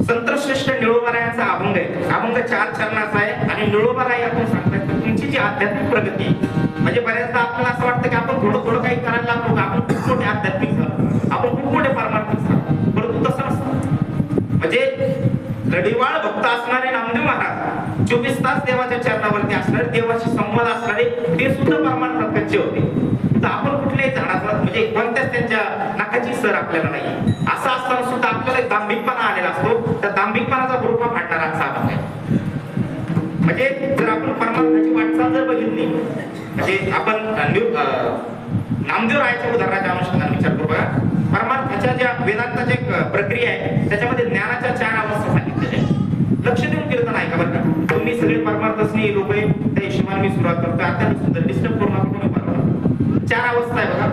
संतश्रेष्ठ निळोबारायांचा अभंग आहे. अभंग 4 चरणाचा आहे आणि निळोबाराय यातून सांगतात की तुमची जी आध्यात्मिक प्रगती, म्हणजे बऱ्याचदा आपल्याला असं वाटतं की आपण थोडं थोडं काही करायला लागलो, आपण खूप मोठे आध्यात्मिक झालो, आपण खूप मोठे पारमार्थिक झालो, परंतु तसं नसतं. म्हणजे लढीवाळ भक्त असणारे नामदेव महाराज 24 तास देवाच्या चरणावरती असणारे, देवाशी संवाद असणारे, ते सुद्धा परमार्थात कच्चे होते. तर आपण कुठल्याही झाडाचा म्हणजे कोणत्याच त्यांच्या नाकाची सर आपल्याला नाही. असं असताना सुद्धा आपल्याला एक दांभिकपणा आलेला असतो. त्या दांभिकपणाचा भुरपा फाडणारा आजचा अभंग आहे. म्हणजे जर आपण परमार्थाची वाटचाल जर बघितली, म्हणजे आपण नामदेव रायाच्या उदाहरणाच्या अनुषंगाने विचार करू बघा. परमार्थाच्या ज्या वेदांताची एक प्रक्रिया आहे त्याच्यामध्ये ज्ञानाच्या 4 अवस्था सांगितलेल्या आहेत. लक्ष देऊन कीर्तन आहे का बरं का. तुम्ही सगळे परमार्थस्नेही लोक आहे, त्या हिशोबाने मी सुरुवात करतो. आता सुद्धा डिस्टर्ब करू नका कोणी परमार्थ. 4 अवस्था आहे बघा.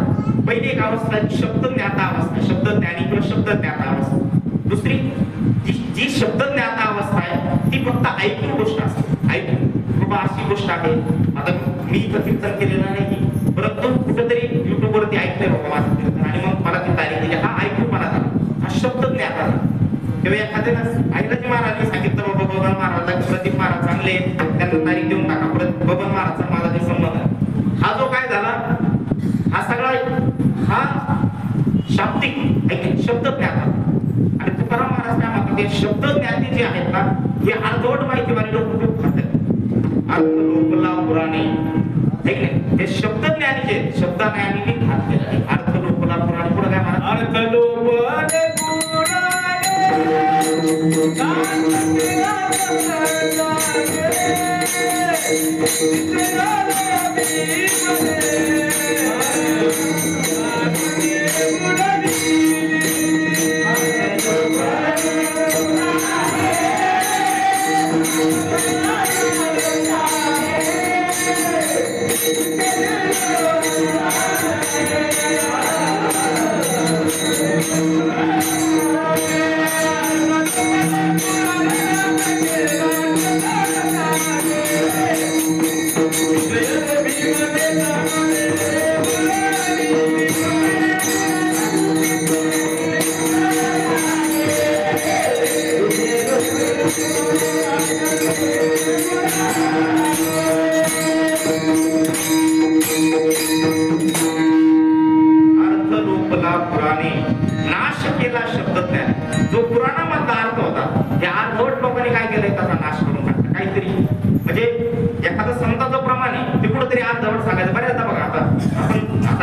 पहिली एक अवस्था आहे शब्द ज्ञाता अवस्था, शब्द ज्ञानी किंवा शब्द ज्ञाता अवस्था. दुसरी जी शब्द ज्ञाता अवस्था आहे ती फक्त ऐकून गोष्ट असते. ऐकून बाबा अशी गोष्ट आहे, आता मी कीर्तन केलेलं नाही, परंतु कुठेतरी युट्यूब वरती ऐकलंय बाबा माझं कीर्तन आणि मग मला ती तारीख दिली, हा ऐकूपणा झाला, हा शब्द ज्ञाता झाला. तेव्हा एखाद्यानं ऐलाजी महाराजांनी सांगितलं बाबा बबन महाराज प्रदीप महाराज चांगले, त्यांना तारीख देऊन टाका, परत बबन महाराजचा माझा काही संबंध नाही. हा जो काय झाला, हा सगळा हा शाब्दिक शब्द ज्ञाता. आणि तुकाराम महाराज काय म्हणतात, हे शब्द ज्ञाते जे आहेत ना, हे अर्धवट माहितीवाले लोक खूप खातात. अर्थ लोकला पुराणे, हे शब्द ज्ञानी जे शब्द ज्ञानी खात केलं आहे. अर्थ लोकला पुराणे पुढे काय म्हणतात, अर्थ लोकले नाश केला शब्द ज्ञान. जो पुराणामधला अर्थ होता त्या अर्धवट लोकांनी काय केलंय, त्याचा नाश करून टाकला. काहीतरी म्हणजे एखादं संताचं प्रमाण आहे ते कुठेतरी अर्धवट सांगायचं. बऱ्याचदा बघा, आता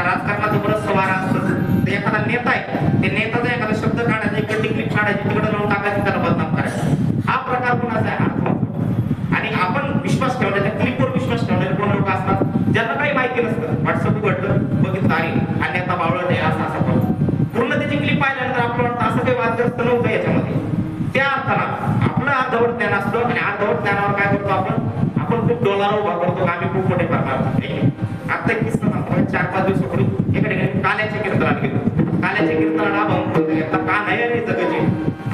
राजकारणाचं बरंच सवार असतं, तर एखादा नेता आहे, ते नेताचा एखादा शब्द काढायचा, इकडे क्लिप काढायची, तिकडे लावून टाकायची, त्याला बदनाम करायचा. हा प्रकार कोणाचा आहे, अर्थ. आणि आपण विश्वास ठेवला, त्या क्लिपवर विश्वास ठेवलेले कोण लोक असतात ज्यांना काही माहिती नसतं. व्हॉट्सअप उघडलं, बघितलं अरे हा नेता बावळट आहे, असं असं करून पूर्ण त्याची क्लिप पाहिल्यानंतर आपलं वाटतं असं काही वादग्रस्त नव्हतं याच्यामध्ये. त्या अर्थाला आपलं अर्धवट ज्ञान असतं आणि अर्धवट ज्ञानावर काय करतो आपण खूप डोलार उभा करतो, आम्ही खूप मोठे परमार्थ. आता एक किस्सा सांगतो. 4-5 दिवसापूर्वी एका ठिकाणी काल्याच्या कीर्तनात गेलो. काल्याच्या कीर्तनाला अभंग घेतला, कान आहे आणि जगचे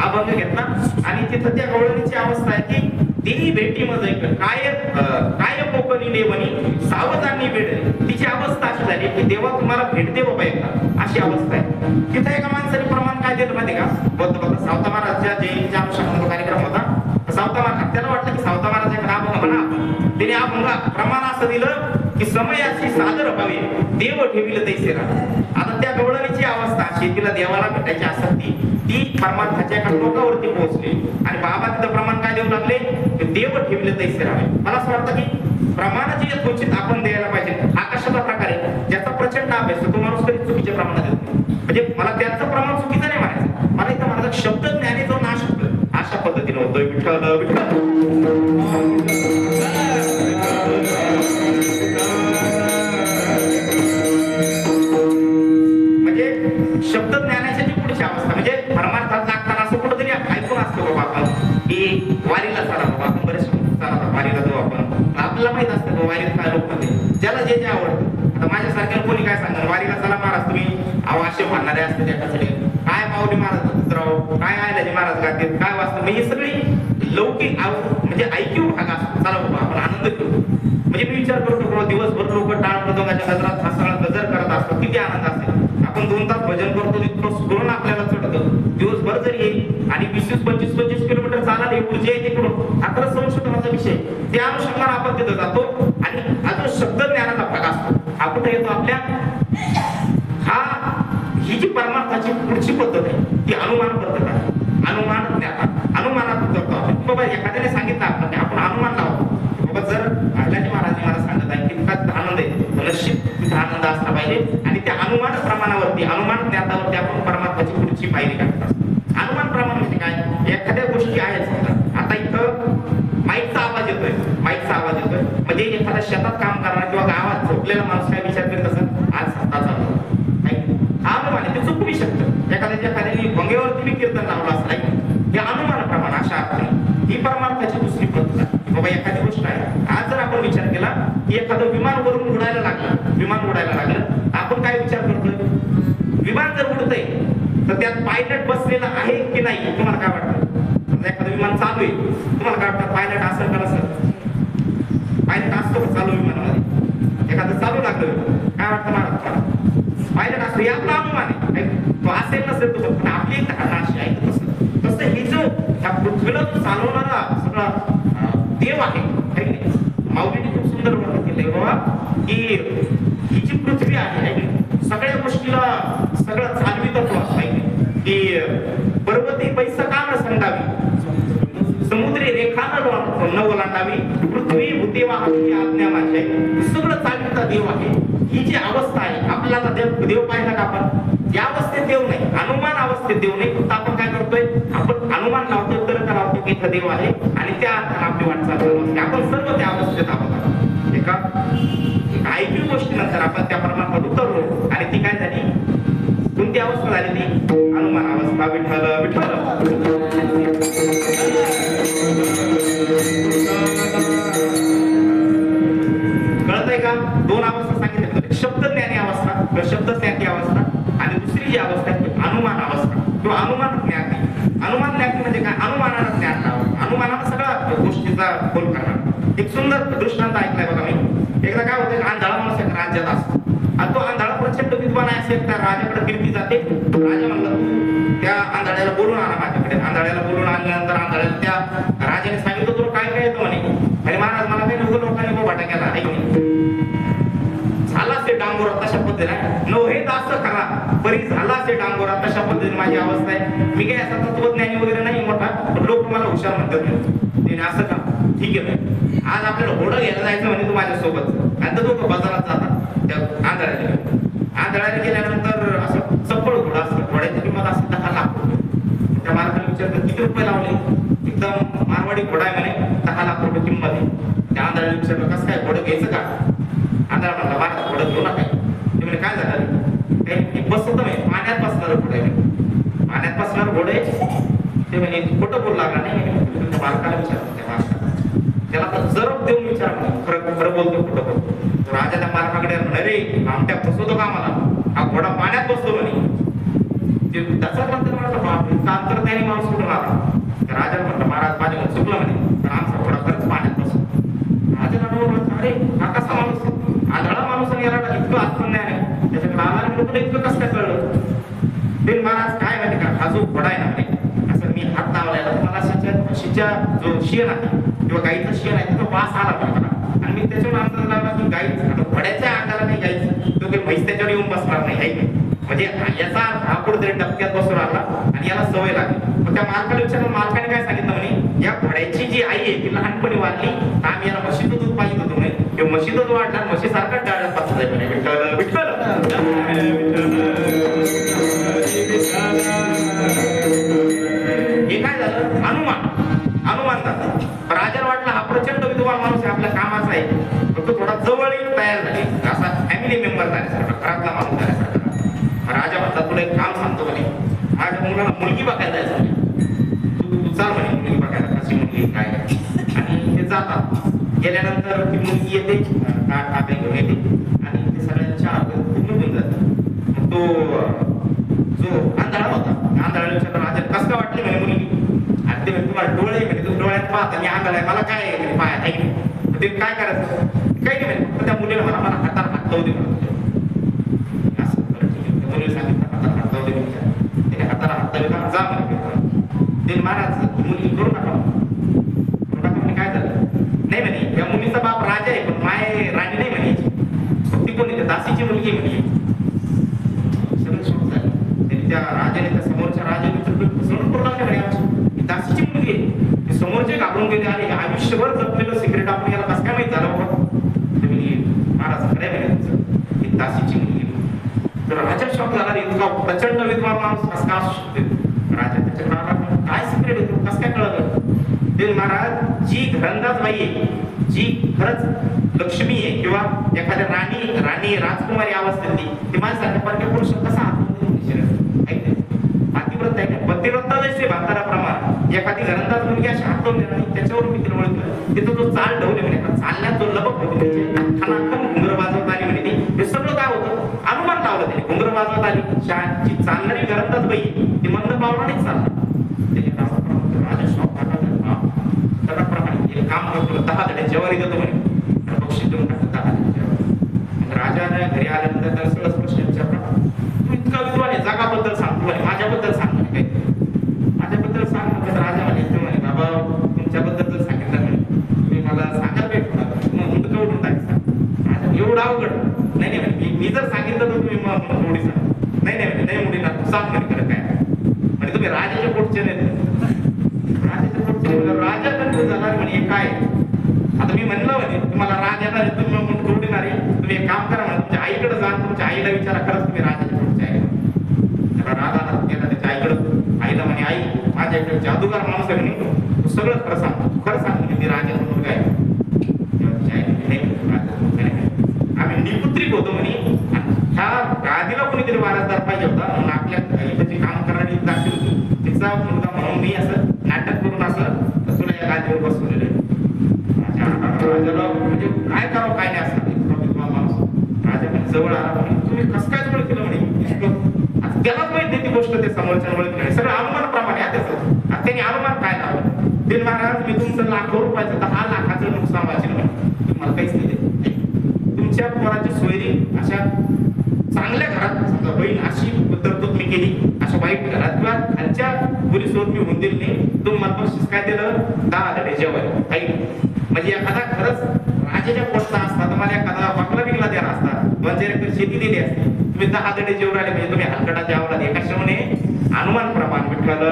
अभंग घेतला. आणि तिथं त्या गवळणीची अवस्था आहे की देही भेटी मध्ये काय कोकणी लेवणी सावधानी भेट. तिची अवस्था अशी झाली की देवा तुम्हाला भेट दे बाबा एकदा, अशी अवस्था आहे. तिथं एका माणसाने प्रमाण काय दिलं माहिती का, बघता सावता महाराजच्या जयंतीच्या अनुषंगाचा कार्यक्रम होता. सावता महाराज, त्याला वाटलं की सावता महाराज एखादा अभंग म्हणा आपण, त्याने अभंग प्रमाण असं दिलं की समयाशी सादर व्हावे देव ठेविल तैसे राहा. आता त्या गवळणीची अवस्था अशी, तिला देवाला भेटायची आसक्ती, ती परमार्थाच्या एका टोकावरती पोहोचली. आणि बाबा तिथं प्रमाण काय देऊ लागले, देव ठेविल तैसे राहावे. मला असं वाटतं की प्रमाणाची जे क्वचित आपण द्यायला पाहिजे. हा कशाचा प्रकार आहे, ज्याचा प्रचंड अभ्यास तो माणूस कधी चुकीच्या प्रमाणात देतो. म्हणजे मला त्याचं प्रमाण चुकीचं नाही म्हणायचं, मला इथं म्हणायचं शब्द ज्ञानी जो नाश होतो अशा पद्धतीने होतोय. विठ्ठल विठ्ठल. म्हणजे शब्द ज्ञानाच्या जी पुढची अवस्था, म्हणजे परमार्थात लागताना असं कुठंतरी ऐकून असतो बाबा आपण की वारीला चला बाबा, आपण बरेच चला वारीला जाऊ आपण, आपल्याला माहित असतं वारीत काय लोक मध्ये ज्याला जे जे आवडतं. आता माझ्यासारख्या कोणी काय सांगणार वारीला चला महाराज तुम्ही, अवश्य म्हणणारे असते त्याच्यासाठी काय माऊली महाराज पुत्राव, काय आयलाजी महाराज गाते, काय वाचतं. म्हणजे ही सगळी लौकिक म्हणजे ऐक्यू भाग असतो. चला बाबा आपण आनंद घेऊ. म्हणजे मी विचार करतो दिवसभर लोक टाळ मृदंगाच्या गजरात हसळा गजर करत असतो, किती आनंद असते. आपण 2 तास भजन करतो, इतकं स्फुरण आपल्याला चढतं. दिवसभर जर येईल आणि 20-25 ऊर्जा येते तिकडून हा खरं संशोधनाचा विषय. त्या अनुषंगाने आपण तिथं जातो आणि हा जो शब्द ज्ञानाचा भाग असतो हा कुठे येतो आपल्या ही जी परमार्थाची पुढची पद्धत आहे ती अनुमान पद्धत आहे. अनुमान ज्ञान अनुमानात करतो आपण. बाबा एखाद्याने सांगितलं आपण अनुमान लावतो बाबा जर अहिल्याजी महाराज मला सांगत आहे की इतका आनंद आहे निश्चित तिथं आनंद असला पाहिजे आणि त्या अनुमान प्रमाणावरती अनुमान ज्ञानावरती आपण परमार्थाची पुढची पायरी टाकत असतो. अनुमान प्रमाण म्हणजे काय एखाद्या गोष्टी आहेत समजा आता इथं माईकचा आवाज येतोय म्हणजे एखाद्या शेतात काम करणार किंवा गावात झोपलेला माणूस काय विचार करत असत आज सत्ता चालू हा अनुमान आहे. ते चुकवी शकतं एखाद्याने भंगेवरती मी कीर्तन लावलं असं हे अनुमान प्रमाण अशा अर्थाने ही परमार्थाची दुसरी पद्धत आहे. बाबा एखादी गोष्ट आहे आज जर आपण विचार केला की एखादं विमान वरून उडायला लागलं आपण काय विचार करतोय विमान जर उडतंय तर त्यात पायलट बसलेला आहे की नाही तुम्हाला काय वाटतं. एखादं विमान चालू आहे तुम्हाला काय वाटतं पायलट असेल का नसेल. पायलट असतो का चालू विमानामध्ये एखादं चालू लागलं काय वाटतं मला पायलट असतो हे आपला अनुमान आहे. तो असेल नसेल तो पण आपली एक धारणा अशी आहे तसं हे जो ह्या पृथ्वीला चालवणारा सगळा देव आहे माऊलीने खूप सुंदर वर्णन केलंय बाबा की ही जी पृथ्वी आहे सगळ्या गोष्टीला सगळं चालवित आहे की पर्वती पैसा का न संडावी समुद्री रेखा न ओलांडावी पृथ्वी भूते वाहती आज्ञा माझी आहे. सगळं चालविता देव आहे. ही जी अवस्था आहे आपल्याला देव पाहिला का आपण या अवस्थेत देव नाही अनुमान अवस्थेत देव नाही. फक्त आपण काय करतोय आपण अनुमान लावतोय तर लावतो की इथं देव आहे आणि त्या अर्थाने आपली वाटचाल चालू असते. आपण सर्व त्या अवस्थेत आहोत. एका ऐकू गोष्टीनंतर आपण त्या परमार्थात उतरलो आणि ती काय झाली कोणती अवस्था झाली ती अनुमान अवस्था. विठ्ठल विठ्ठल कळतंय का. दोन अवस्था सांगितल्या शब्द ज्ञानी अवस्था शब्द ज्ञानी अवस्था आणि दुसरी जी अवस्था आहे अनुमान अवस्था किंवा अनुमान ज्ञानी. अनुमान ज्ञानी म्हणजे काय अनुमानानं ज्ञान लावणं अनुमानानं सगळ्या गोष्टीचा खोल करणार. एक सुंदर दृष्टांत ऐकलाय बघा मी. एकदा काय होतं आंधळा माणूस एक राज्यात असतो आणि तो आंधळा प्रचंड विद्वान असेल त्या राजाकडे कीर्ती जाते. राजा म्हणलं त्या आंधळ्याला बोलून आणा माझ्याकडे. आंधळ्याला बोलून आणल्यानंतर आंधळ्याला त्या राजाने सांगितलं तुला काय काय येतं म्हणे. आणि महाराज मला काही नव्हतं लोकांनी बोबाटा केला झाला ते डांगोरा तशा पद्धतीने नव हे दास खरा परी झाला ते डांगोरा तशा पद्धतीने माझी अवस्था आहे. मी काय असा तत्वज्ञानी वगैरे नाही मोठा पण लोक मला हुशार म्हणतात ते असं का ठीक आहे. आज आपल्याला घोडं घ्यायला जायचं म्हणजे तू माझ्यासोबत आणि तो बाजारात जातात त्या आंधळ्याला गेल्यानंतर असं चप्पळ घोडा असतं घोड्याची किंमत असते 10 लाख रुपये. त्या मालकाने विचारलं किती रुपये लावले एकदम मारवाडी घोडा आहे म्हणे 10 लाख रुपये किंमत आहे. त्या आंधळ्याला विचारलं कसं काय घोडं घ्यायचं का. आंधळा म्हणला बाहेर घोडं घेऊ नका. ते म्हणजे काय झालं काही बसत नाही पाण्यात बसणार घोडे पाण्यात बसणार घोडे ते म्हणजे खोटं बोलू लागला नाही. त्या मालकाला विचारलं त्या मालकाला त्याला तर जरब देऊन विचार खरं बोलतो खोटं बोलतो. राजा त्या मालकाकडे अरे आमट्या फसवतो का मला हा घोडा पाण्यात बसतो म्हणे. त्याचा म्हणतात अंतर त्याने माणूस कुठून आला. राजा म्हटलं महाराज माझ्याकडे चुकलं म्हणे पण आमचा घोडा खरंच पाण्यात बसतो. राजाला अरे हा कसा माणूस आंधळा माणूस आणि याला इतकं आत्मज्ञान आहे त्याच्याकडे आला लोक इतकं कसं काय कळलं. ते महाराज काय माहिती का हा जो घोडा आहे ना म्हणे असं मी हात लावलाय मला म्हशीच्या जो शेण आहे किंवा गाईचं शेण आहे त्याचा वास आला मला आणि मी त्याच्यावर अंदाज लावला की गाई घोड्याच्या अंगाला नाही गाईचं तो काही म्हैस त्याच्यावर येऊन बसणार नाही आहे म्हणजे याचा हा कुठेतरी डबक्यात बसून आला आणि याला सवय लागली. मग त्या मालकाला विचारलं मालकाने काय सांगितलं म्हणे या घोड्याची जी आई आहे ती लहानपणी वाढली आम्ही याला म्हशीचं दूध पाहिजे होतो म्हणे म्हशीचं वाढला म्हशीसारखा डाळ्यात बसलाय म्हणे. विठ्ठल विठ्ठल हे काय झालं अनुमान झालं. राजाला वाटलं हा प्रचंड विद्वान माणूस आहे आपल्या कामाचा आहे पण तो थोडा जवळ तयार झाले असा फॅमिली मेंबर झाल्यासारखा घरातला माणूस झाल्यासारखा. राजा म्हणतात तुला एक काम सांगतो म्हणे माझ्या मुलाला मुलगी बघायला जायचं म्हणे तू चाल म्हणे मुलगी बघायला कशी मुलगी काय आणि ते जातात. गेल्यानंतर ती मुलगी येते ताट घेऊन येते आणि ते सगळ्यांच्या निघून जातात. मग तो जो आंधळा होता आंधळा विचारला राजा कसं काय वाटली म्हणे मुलगी आणि ते तुम्हाला डोळे म्हणजे तू डोळ्यात पाहता मी आंधळा आहे मला काय पाय आहे ते काय करायचं काही नाही म्हणे त्या मुलीला मला मला हाताला हात लावू दे असं मुलीला सांगितलं हाताला हात लावू दे त्याने हाताला हात लावला जा म्हणे ते महाराज मुलगी करू नका नाही म्हणे त्या मुलीचा बाप राजा आहे पण माय राणी नाही म्हणे ती कोणी दासीची मुलगी म्हणे सगळं शॉक झालं त्यांनी त्या राजाने त्या समोरच्या राजाने फसवणूक करू लागले म्हणे आमची दासीची मुलगी आहे समोरचे घाबरून गेले आणि आयुष्यभर जपलेलं सिक्रेट आपण याला कसं काय माहित झालं बाबा महाराज खरं आहे तुमचं ही दासीची मुलगी तर राजा शॉक झाला इतका प्रचंड विद्वान माणूस कसं काय असू शकते राजा त्याच्याकडे काय सिक्रेट आहे कसं काय कळलं ते महाराज जी घरंदाज बाई आहे जी खरंच लक्ष्मी आहे किंवा एखाद्या राणी राजकुमारी अवस्थेतली ती माझ्यासारख्या परक्या पुरुष कसा पातिव्रत आहे का पतिव्रता जैसे भाताराप्रमाण एखादी घरंदाज मुलगी अशी हात लावून देणार त्याच्यावर मी तिला ओळखलं तिथं जो चाल ढवले म्हणे चालण्यात जो लबक होते खानाखन घुंगर वाजवत आली म्हणे हे सगळं काय होतं अनुमान लावलं त्याने घुंगर वाजवत आली जी चालणारी घरंदाज बाई ती मंद पावलानेच चालणार राजा शॉक त्याप्रमाणे काम करतो 10 धडे जेवारी देतो म्हणे बक्षीस देऊन टाकतो 10 धडे जेवारी राजाने घरी आल्यानंतर त्याला सगळं प्रश्न विचारला तू इतका विद्वान आहे जगाबद्दल सांगतो म्हणे माझ्याबद्दल सांग म्हणे काही माझ्याबद्दल सांग म्हणे राजा म्हणे बाबा तुमच्याबद्दल जर सांगितलं म्हणे तुम्ही मला सांगायला भेटणार मग मुंडकं उडून टाकायचं राजा एवढं अवघड नाही म्हणे मी जर सांगितलं तर तुम्ही मग थोडी सांग नाही म्हणे नाही मुलींना तू सांग म्हणे खरं काय म्हणजे तुम्ही राजाच्या पोटचे नाही राजा कन्फ्युज झाला म्हणे काय आता मी म्हणलं म्हणे तुम्हाला राज येणार तुम्ही मुंडकं उडणार आहे तुम्ही एक काम करा म्हणे तुमच्या आईकडे जा तुमच्या आईला विचारा खरंच तुम्ही राजाच्या पोटचे आहे त्याला राजा गेला त्याच्या आईकडे आईला म्हणे आई माझ्या इकडे जादूगार माणूस आहे म्हणे तू सगळं खरं सांग तू खरं सांग म्हणजे मी राजाचा मुलगा आहे आम्ही निपुत्रिक होतो म्हणे ह्या गादीला कोणीतरी वारसदार पाहिजे होता म्हणून आपल्या इथे काम करणारी दाखल होती तिचा मुलगा म्हणून मी असं नाटक करून असं तुला या गादीवर बसवलेलं राजाला म्हणजे काय करावं काय नाही असं विद्वान माणूस राजा म्हणजे जवळ आला तुम्ही कसं काय जवळ केलं म्हणे त्यालाच माहिती ती गोष्ट ते समोरच्या ओळखली सगळं अनुमानाप्रमाणे आहे त्याचं आता त्यांनी अनुमान काय लावलं ते महाराज मी तुमचं लाखो रुपयाचं 10 लाखाचं नुकसान वाचलं म्हणे तुम्हाला काहीच नाही देत तुमच्या पोराची सोयरी अशा चांगल्या घरात समजा बहीण अशी तरतूद मी केली अशा वाईट घरात किंवा खालच्या मुलीसोबत मी होऊन दिली नाही तुम्ही मला बक्षीस काय दिलं 10 धडे जेवायला काही म्हणजे एखादा खरंच राजाच्या पोटचा असता तर मला एखादा बकला बिकला द्यायला असता 2-4 एकर शेती दिली असती तुम्ही 10 धडे जेवून राहिले म्हणजे तुम्ही हलकटा जेवला एका शमने अनुमान प्रमाण विठ्ठल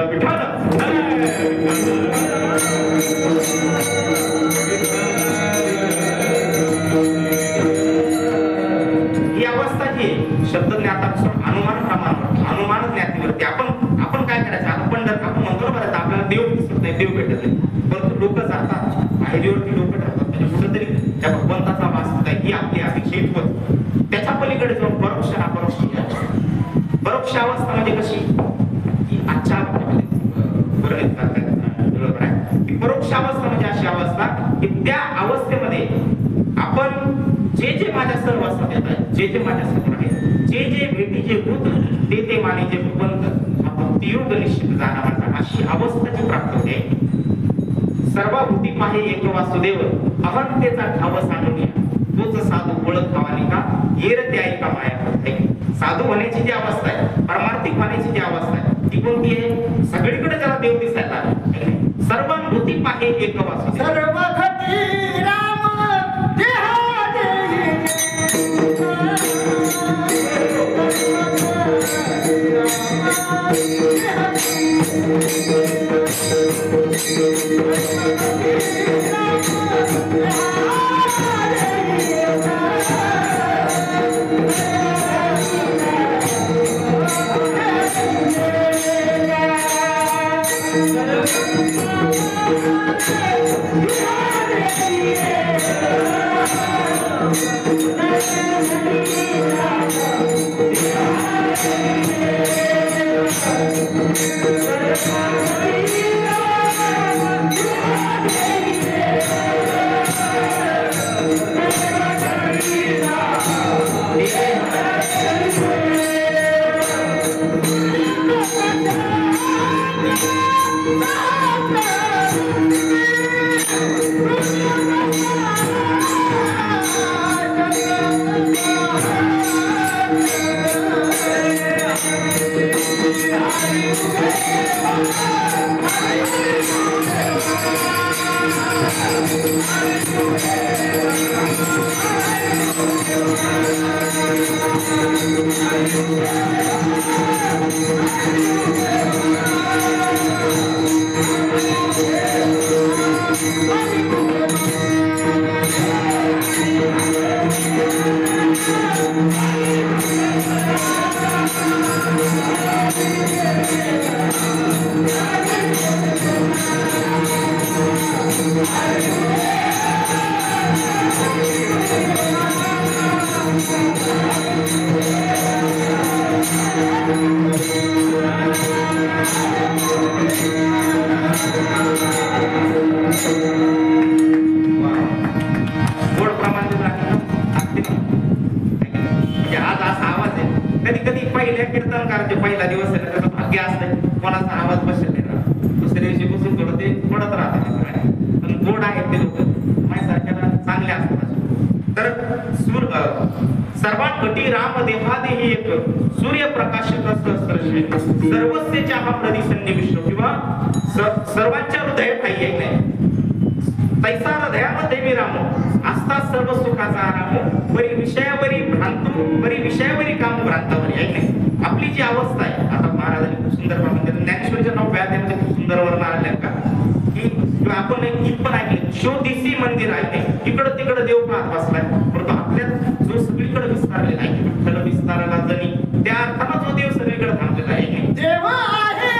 ही अवस्था जी शब्द ज्ञातापासून अनुमान प्रमाण अनुमान ज्ञातीवरती आपण काय करायचं आपण म्हणतो बरं आपल्याला देव दिसत नाही देव भेटत नाही परंतु लोक जातात पायरीवरती लोक ठरतात म्हणजे कुठेतरी त्या भगवंताचा वास होता ही आपली अपेक्षा इतकं त्याच्या पलीकडे जाऊन परोक्ष परोक्ष अवस्था म्हणजे कशी की आजच्या परोक्ष अवस्था म्हणजे अशी अवस्था की त्या अवस्थेमध्ये आपण जे माझ्या सहवासात येत आहे जे माझ्या समोर आहे जे भेटी जे भूत ते माने जे भगवंत आपण योग निश्चित जाणारा अशी अवस्थेची प्राप्त होते सर्वभूती पाहे एक वासुदेव अहंतेचा ठाव सांगून या तोच साधू ओळख भावानी का येर ते ऐका माया साधू होण्याची जी अवस्था आहे परमार्थिक होण्याची जी अवस्था आहे ती कोणती आहे सगळीकडे त्याला देव दिसायला सर्वभूती पाहे एक वासुदेव सर्वभूती राम Hallelujah. सर्वांकटी राम देहादेही एक सूर्यप्रकाशित सहस्रशेष सर्वस्यच्या हा प्रदिसन्य विश्व किंवा सर्वांच्या हृदयात आहे नाही तैसा हृदयामध्ये मी रामो असता सर्व सुखाचा आराम बरी विषयावरी भ्रांतू बरी विषयावरी काम भ्रांतावरी आहे नाही आपली जी अवस्था आहे आता महाराजांनी खूप सुंदर म्हणजे ज्ञानेश्वरीच्या नाव व्याध्यामध्ये खूप सुंदर वर्ण आले का की आपण एक गीत पण ऐकले शोधिसी मंदिर आहे इकडं तिकडं देव पाहत बसलाय परंतु आपल्यात जो सगळीकडे विस्तारलेला आहे विठ्ठल विस्तारला जणी त्या अर्थानं जो देव सगळीकडे थांबलेला आहे देव आहे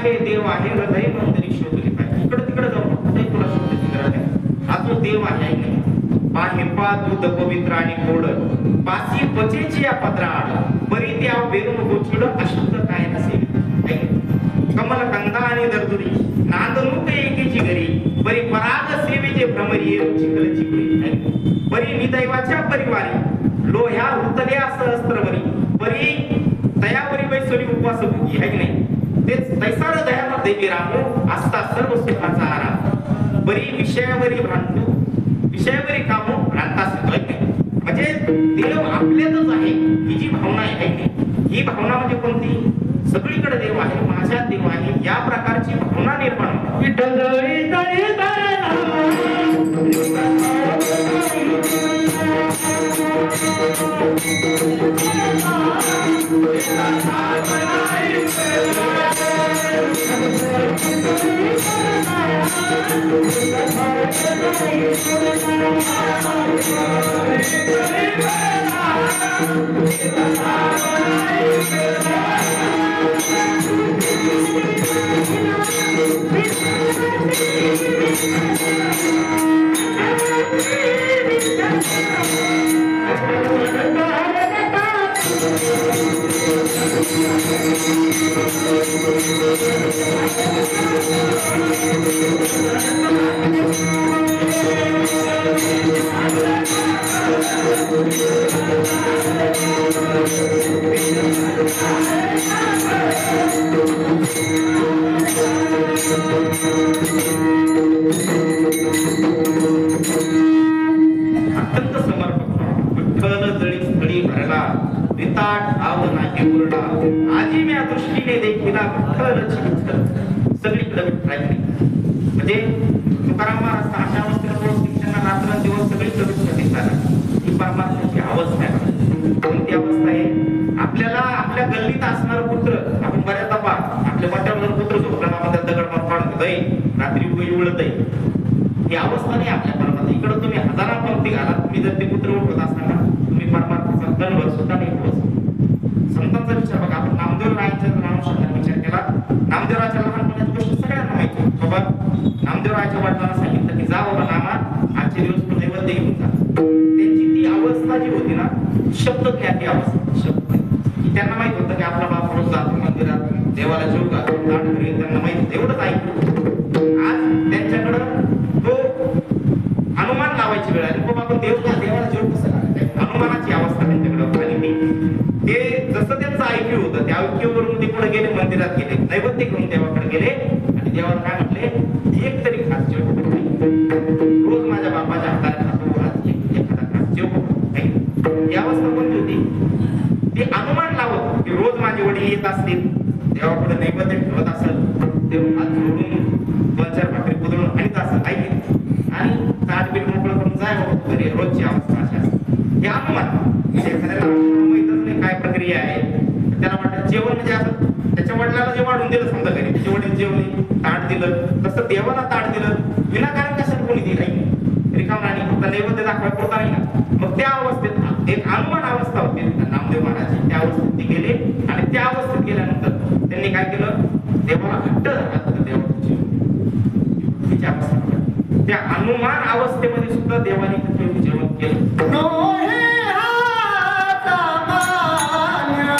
देव देव आहे हृदय मंदिरी शोधली पाहिजे इकडे तिकडे जाऊ कुठे तुला शोधले हा तो देव आहे पाहे पा दूध पवित्र आणि गोड पासी बचेची या पत्राड बरी त्या वेरून गोचिड अशुद्ध काय नसेल कमल कंदा आणि दर्दुरी नांदनुक एकेची घरी बरी पराग सेवेचे भ्रमरी येऊ चिखल चिखली बरी निदैवाच्या परिवारी लोह्या हृतल्या सहस्त्रवरी बरी तयावरी बैसरी उपवास भुगी आहे की नाही तेच तैसार दयामध्ये विरामो असता सर्व सुखाचा आराम बरी विषयावरी भ्रांतू विषयावरी कामो भ्रांतास म्हणजे देव आपल्यातच आहे ही जी भावना आहे ही भावना म्हणजे कोणती सगळीकडे देव आहे माझ्यात देव आहे या प्रकारची भावना निर्माण अत्यंत समर्पक विठ्ठल जळी स्थळी भरला विताट भाव नाही उरला आजी म्या दृष्टीने देखील विठ्ठल सगळीकडे विठ्ठलाची म्हणजे तुकाराम महाराज अशा अवस्थेला शिक्षणाला रात्र दिवस सगळीकडे विठ्ठल दिसतात ही परमात्म्याची अवस्था आहे कोणती अवस्था आहे आपल्याला आपल्या गल्लीत असणार पुत्र आपण बऱ्याचदा पहा आपल्या वाट्यावर पुत्र झोपला दगड मारून रात्री उघडत आहे ही अवस्था नाही आपल्या परमात्मा इकडे तुम्ही हजारा पंक्ती घाला तुम्ही जर ते पुत्र उठवत असताना तुम्ही परमात्माचा कणभर सुद्धा नाही पोहोच संतांचा विचार बघा आपण नामदेव रायांच्या नामांचा विचार केला नामदेवराच्या लहानपणाची गोष्ट सगळ्यांना माहिती बाबा नामदेवराच्या वडिलांना सांगितलं की जा बाबा नामा आजचे दिवस तू नैवेद्य घेऊन जा त्यांची ती अवस्था जी होती ना शब्द ज्ञाती अवस्था शब्द त्यांना माहित होतं की आपला बाप रोज जातो मंदिरात देवाला जीव घालतो दान करेल त्यांना माहित एवढंच ऐकलं आज त्यांच्याकडं तो अनुमान लावायची वेळ आली बाबा आपण देवाला जीव कसं घालायचं अनुमानाची अवस्था त्यांच्याकडे आली ते जसं त्यांचं ऐक्यू होतं त्या ऐक्यूवरून ते पुढे गेले मंदिरात गेले नैवेद्य घेऊन देवाकडे गेले आणि देवाला काय म्हटले एक तरी खास जेव रोज माझ्या बापाच्या हाताने खातो आज एखादा खास जेव ही अवस्था कोणती होती ते अनुमान लावत की रोज माझे वडील येत असतील देवापुढे नैवेद्य ठेवत असेल ते हात जोडून दोन चार भाकरी कुदळून आणत असेल ऐकले आणि ताट बीट मोकळं करून जाय घरी रोजची अवस्था अशा हे अनुमान एखाद्याला माहितच नाही काय प्रक्रिया आहे त्याला वाटतं जेवण म्हणजे असं त्याच्या वडिलाला जे वाढून दिलं समजा घरी त्याचे वडील जेवणे ताट दिलं तसं देवाला ताट दिलं विनाकारण कशाला कोणी दिलं रिकाम राणी फक्त नैवेद्य दाखवायला होता नाही ना मग त्या अवस्थेत एक अनुमान अवस्था होती नामदेव महाराज त्या अवस्थेत ते गेले आणि त्या अवस्थेत गेल्यानंतर त्यांनी काय केलं देवाला हट्ट झाला तर देवाची भक्तीची अवस्था बघा. त्या अनुमान अवस्थेमध्ये सुद्धा देवाने तिथे जेवण केलं. नोहे हाता मान्या.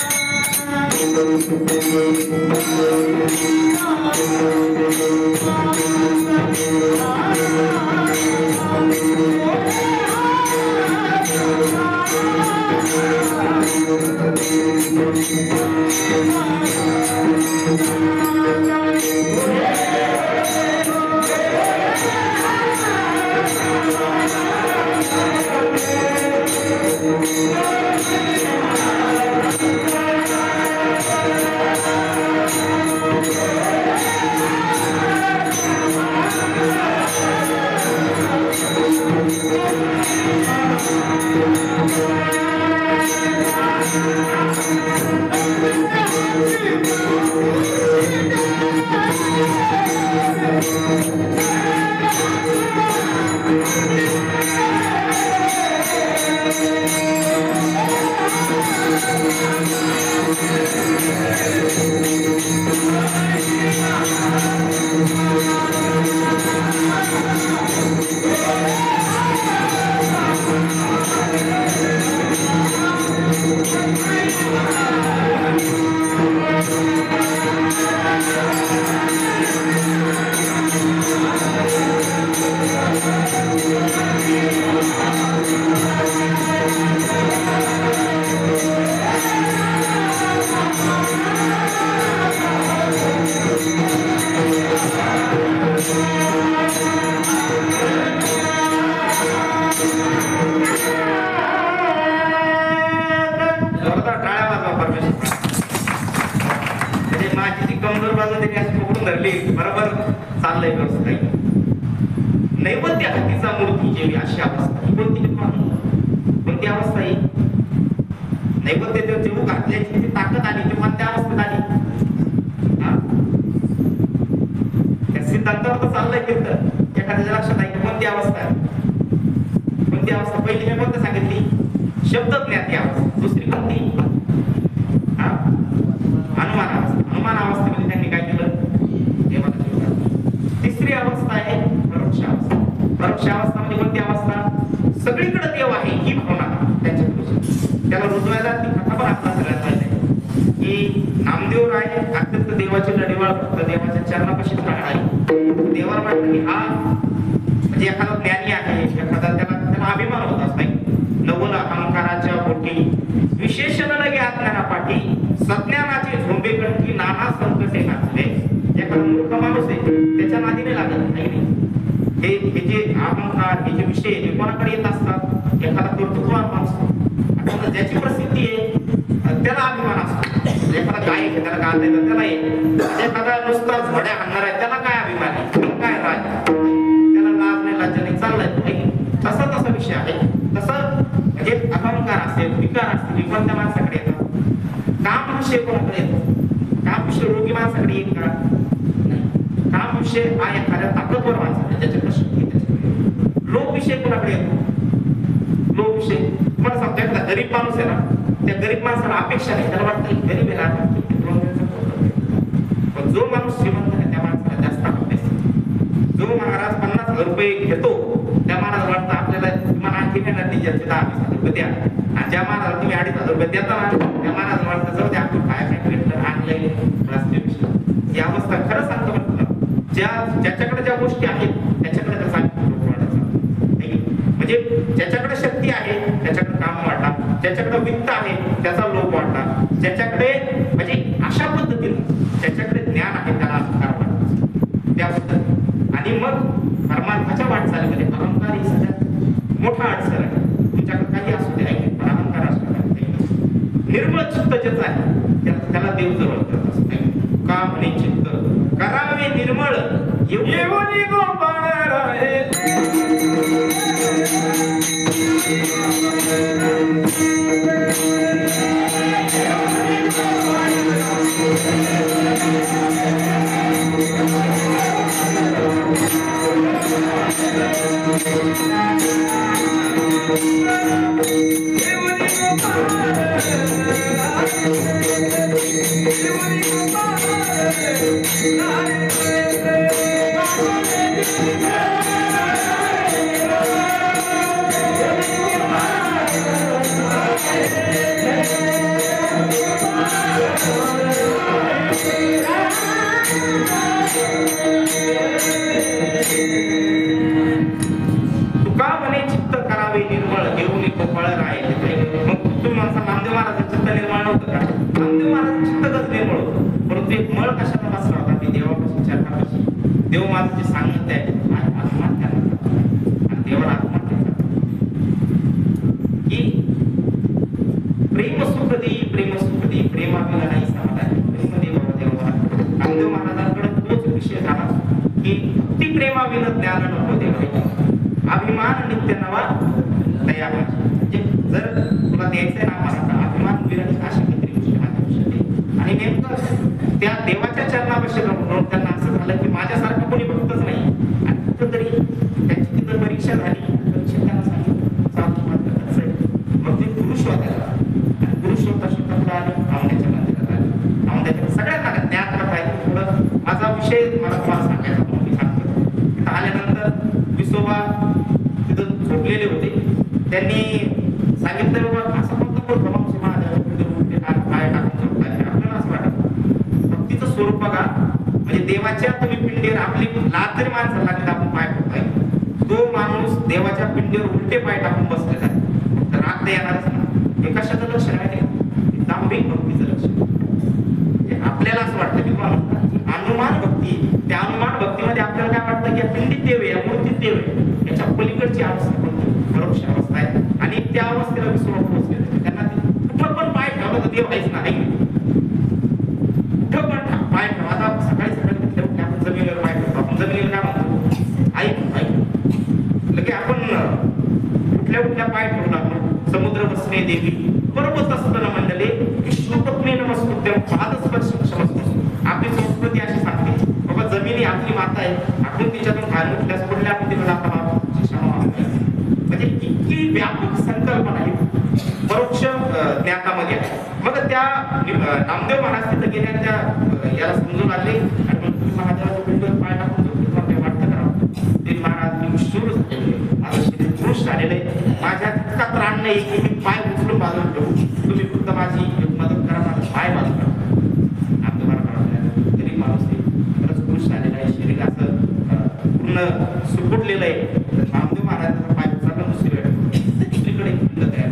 जोरदार टाळ्या वाजवा परमेश्वर. म्हणजे माझी जी कमजोर बाजू त्यांनी अशी पकडून धरली, बरोबर चाललंय व्यवस्थित आहे. नैवेद्य हातीचा मूर्ती जेवी अशी अवस्था ही कोणती अवस्था ही? नैवेद्य जेव्हा घातल्याची जी ताकद आली तेव्हा त्या अवस्थेत आली. त्या सिद्धांतावर तर चाललंय कीर्तन. एखाद्याच्या लक्षात आहे कोणती अवस्था आहे? कोणती अवस्था? पहिली मी कोणती सांगितली? शब्द ज्ञाती अवस्था. दुसरी कोणती? अनुमान अवस्था. अनुमान अवस्थेमध्ये त्यांनी काय केलं? देवाला जेवण. तिसरी अवस्था आहे परोक्ष अवस्था. परोक्ष अवस्था म्हणजे कोणती अवस्था? सगळीकडे देव आहे ही भावना त्यांच्याकडे. त्याला रुजवायला ती कथा पण आपला सगळ्यात पाहिजे की नामदेव राय अत्यंत देवाचे लढीवाळ भक्त, देवाच्या चरणापाशीच राहणार आहे. देवाला वाटतं की हा म्हणजे एखादा ज्ञानी आहे, एखादा त्याला अभिमान होत असतो. नवल अहंकाराच्या पोटी विशेषण लगे अज्ञानापाठी सज्ञानाचे झोंबे कंठी नाना संकटे नाचले. एखादा मूर्ख माणूस आहे त्याच्या नादीने लागत नाही. हे जे अहंकार, हे जे विषय हे कोणाकडे येत असतात? एखादा कर्तृत्ववान माणूस, आता ज्याची प्रसिद्धी आहे त्याला अभिमान असतो. एखादा गायक आहे त्याला गाता येतं त्याला आहे. एखादा नुसता झोड्या आणणार आहे त्याला काय अभिमान आहे? काय राज? त्याला लाज नाही लाज नाही चाललाय. तसा विषय आहे. तसं म्हणजे अहंकार असेल, विकार असतील, हे कोणत्या माणसाकडे येतात? काम विषय कोणाकडे येतो? काम विषय रोगी माणसाकडे येईल का? नाही. काम विषय हा एखाद्या ताकदवर माणसाकडे त्याच्याकडे शक्ती त्याच्याकडे. लोक विषय कोणाकडे येतो? लोक विषय तुम्हाला सांगतो, एखादा गरीब माणूस आहे ना, त्या गरीब माणसाला अपेक्षा नाही. त्याला वाटतं गरीब आहे ना, पण जो माणूस श्रीमंत आहे त्या माणसाला जास्त अपेक्षा. जो महाराज 50,000 रुपये घेतो त्या महाराज वाटतं आपल्याला तुम्हाला आणखी येणार नाही, ज्याचे 10-20,000 रुपये द्या. आणि ज्या महाराज तुम्ही 2,500 रुपये देता ना त्या महाराज वाटतं जाऊ द्या आपण खायला भेटलं आणलंय. ही अवस्था खरं सांगतो म्हटलं, ज्याच्याकडे ज्या गोष्टी आहेत त्याच्याकडे त्याचा लोक वाढायचा. म्हणजे ज्याच्याकडे शक्ती आहे त्याच्याकडे काम वाढला, ज्याच्याकडे वित्त आहे त्याचा लोभ वाढला, ज्याच्याकडे म्हणजे अशा पद्धतीने ज्याच्याकडे ज्ञान आहे त्याला अहंकार वाढला त्या पद्धतीने. आणि मग परमार्थाच्या वाटचालीमध्ये अहंकार ही सगळ्यात मोठा अडसर आहे. तुमच्याकडे काही असू दे पण अहंकार असू दे. निर्मळ चित्त ज्याचं आहे त्याला देव जवळ करत असते. का म्हणे चित्त करावे निर्मळ येऊन गोपाळ राहे. तुका म्हणे चित्त करावे निर्मळ घेऊन गोपाळ राहिले. मग तुम्ही म्हणता नामदेव महाराजांचं चित्त निर्मळ नव्हतं का? नामदेव महाराजांचं चित्त कसं निर्मळ होतं? परंतु एक मळ कशाला बसला होता? ते देवापासून चरणापाशी देव माझं जे सांगत आहे आत्महत्या आणि देवाला आत्महत्या की प्रेम सुख देई प्रेमाविना नाही समाधान. प्रेम देवा नामदेव महाराजांकडे तोच विषय झाला की ती प्रेमाविना ज्ञान नको देवा. अभिमान नित्य नवा दया म्हणजे जर तुला द्यायचंय ना मला अभिमान विरहित अशा काहीतरी गोष्टी माझ्या आयुष्यात. आणि नेमकं त्या देवाच्या चरणापाशी राहून त्यांना असं झालं की माझ्यासारखं कोणी भक्तच नाही. आणि कुठंतरी त्यांची तिथं परीक्षा झाली. परीक्षा त्यांना सांगितलं मग ते पुरुष शोधायला आणि पुरुष शोधता आले आवण्याच्या मंदिरात आले. आवण्याच्या सगळ्यांना ज्ञात पाहिजे थोडं माझा विषय मला तुम्हाला सांगायचा म्हणून मी सांगतो. आल्यानंतर विसोबा तिथं झोपलेले होते. त्यांनी सांगितलं बाबा असं कोणतं प्रमाण पाय टाकून झोपताय. आपल्याला असं वाटत भक्तीचं स्वरूप बघा. म्हणजे देवाच्या तुम्ही पिंडीवर आपली लाज जरी माणसाला लागली आपण पाय ठेवताय. तो माणूस देवाच्या पिंडीवर उलटे पाय टाकून बसलेला आहे. तर राग ते येणारच ना. हे कशाचं लक्षण आहे? दांभिक भक्तीचं लक्षण. आपल्याला असं वाटतं की अनुमान भक्ती, त्या अनुमान भक्तीमध्ये आपल्याला काय वाटतं की या पिंडीत देव आहे, या मूर्तीत देव आहे. याच्या पलीकडची अवस्था कोणती परोक्ष अवस्था आहे. आणि त्या अवस्थेला विसरून पोहोचले. त्यांना कुठं पण पाय ठेवलं तर देव आहेच ना. कुठं पण पाय ठेवा. आता सकाळी सकाळी आपण जमिनीवर पाय ठेवतो. आपण जमिनीवर काय म्हणतो? ऐक लगे आपण कुठल्या पाय ठेवला आपण समुद्र बसणे देवी पर्वत असताना मंडले विष्णुपत्नी नमस्कृत्यम पादस्पर्श क्षमस्व. आपली संस्कृती अशी सांगते बाबा जमिनी आपली माता आहे. आपण तिच्यातून खाली उठल्यास पडल्या आपण तिला म्हणजे इतकी व्यापक संकल्पना आहे परोक्ष ज्ञातामध्ये आहे. मग त्या नामदेव महाराज तिथं गेल्या त्या याला समजून आले आणि महादेवाच्या पिंडीवर पाय टाकून तुम्हाला वाटतं का ते महाराज मी शूर झालेले माझं शरीर पुरुष झालेलं आहे. माझ्या इतका त्राण नाही की मी पाय उचलून बाजूला ठेवू. तुम्ही फक्त माझी मदत करा. माझा पाय बाजूला नामदेव महाराज गरीब माणूस आहे खरंच पुरुष झालेला आहे. शरीर असं पूर्ण सुकुटलेलं आहे. नामदेव महाराजांचा पाय उचलला दुसरीकडे पिंड तयार.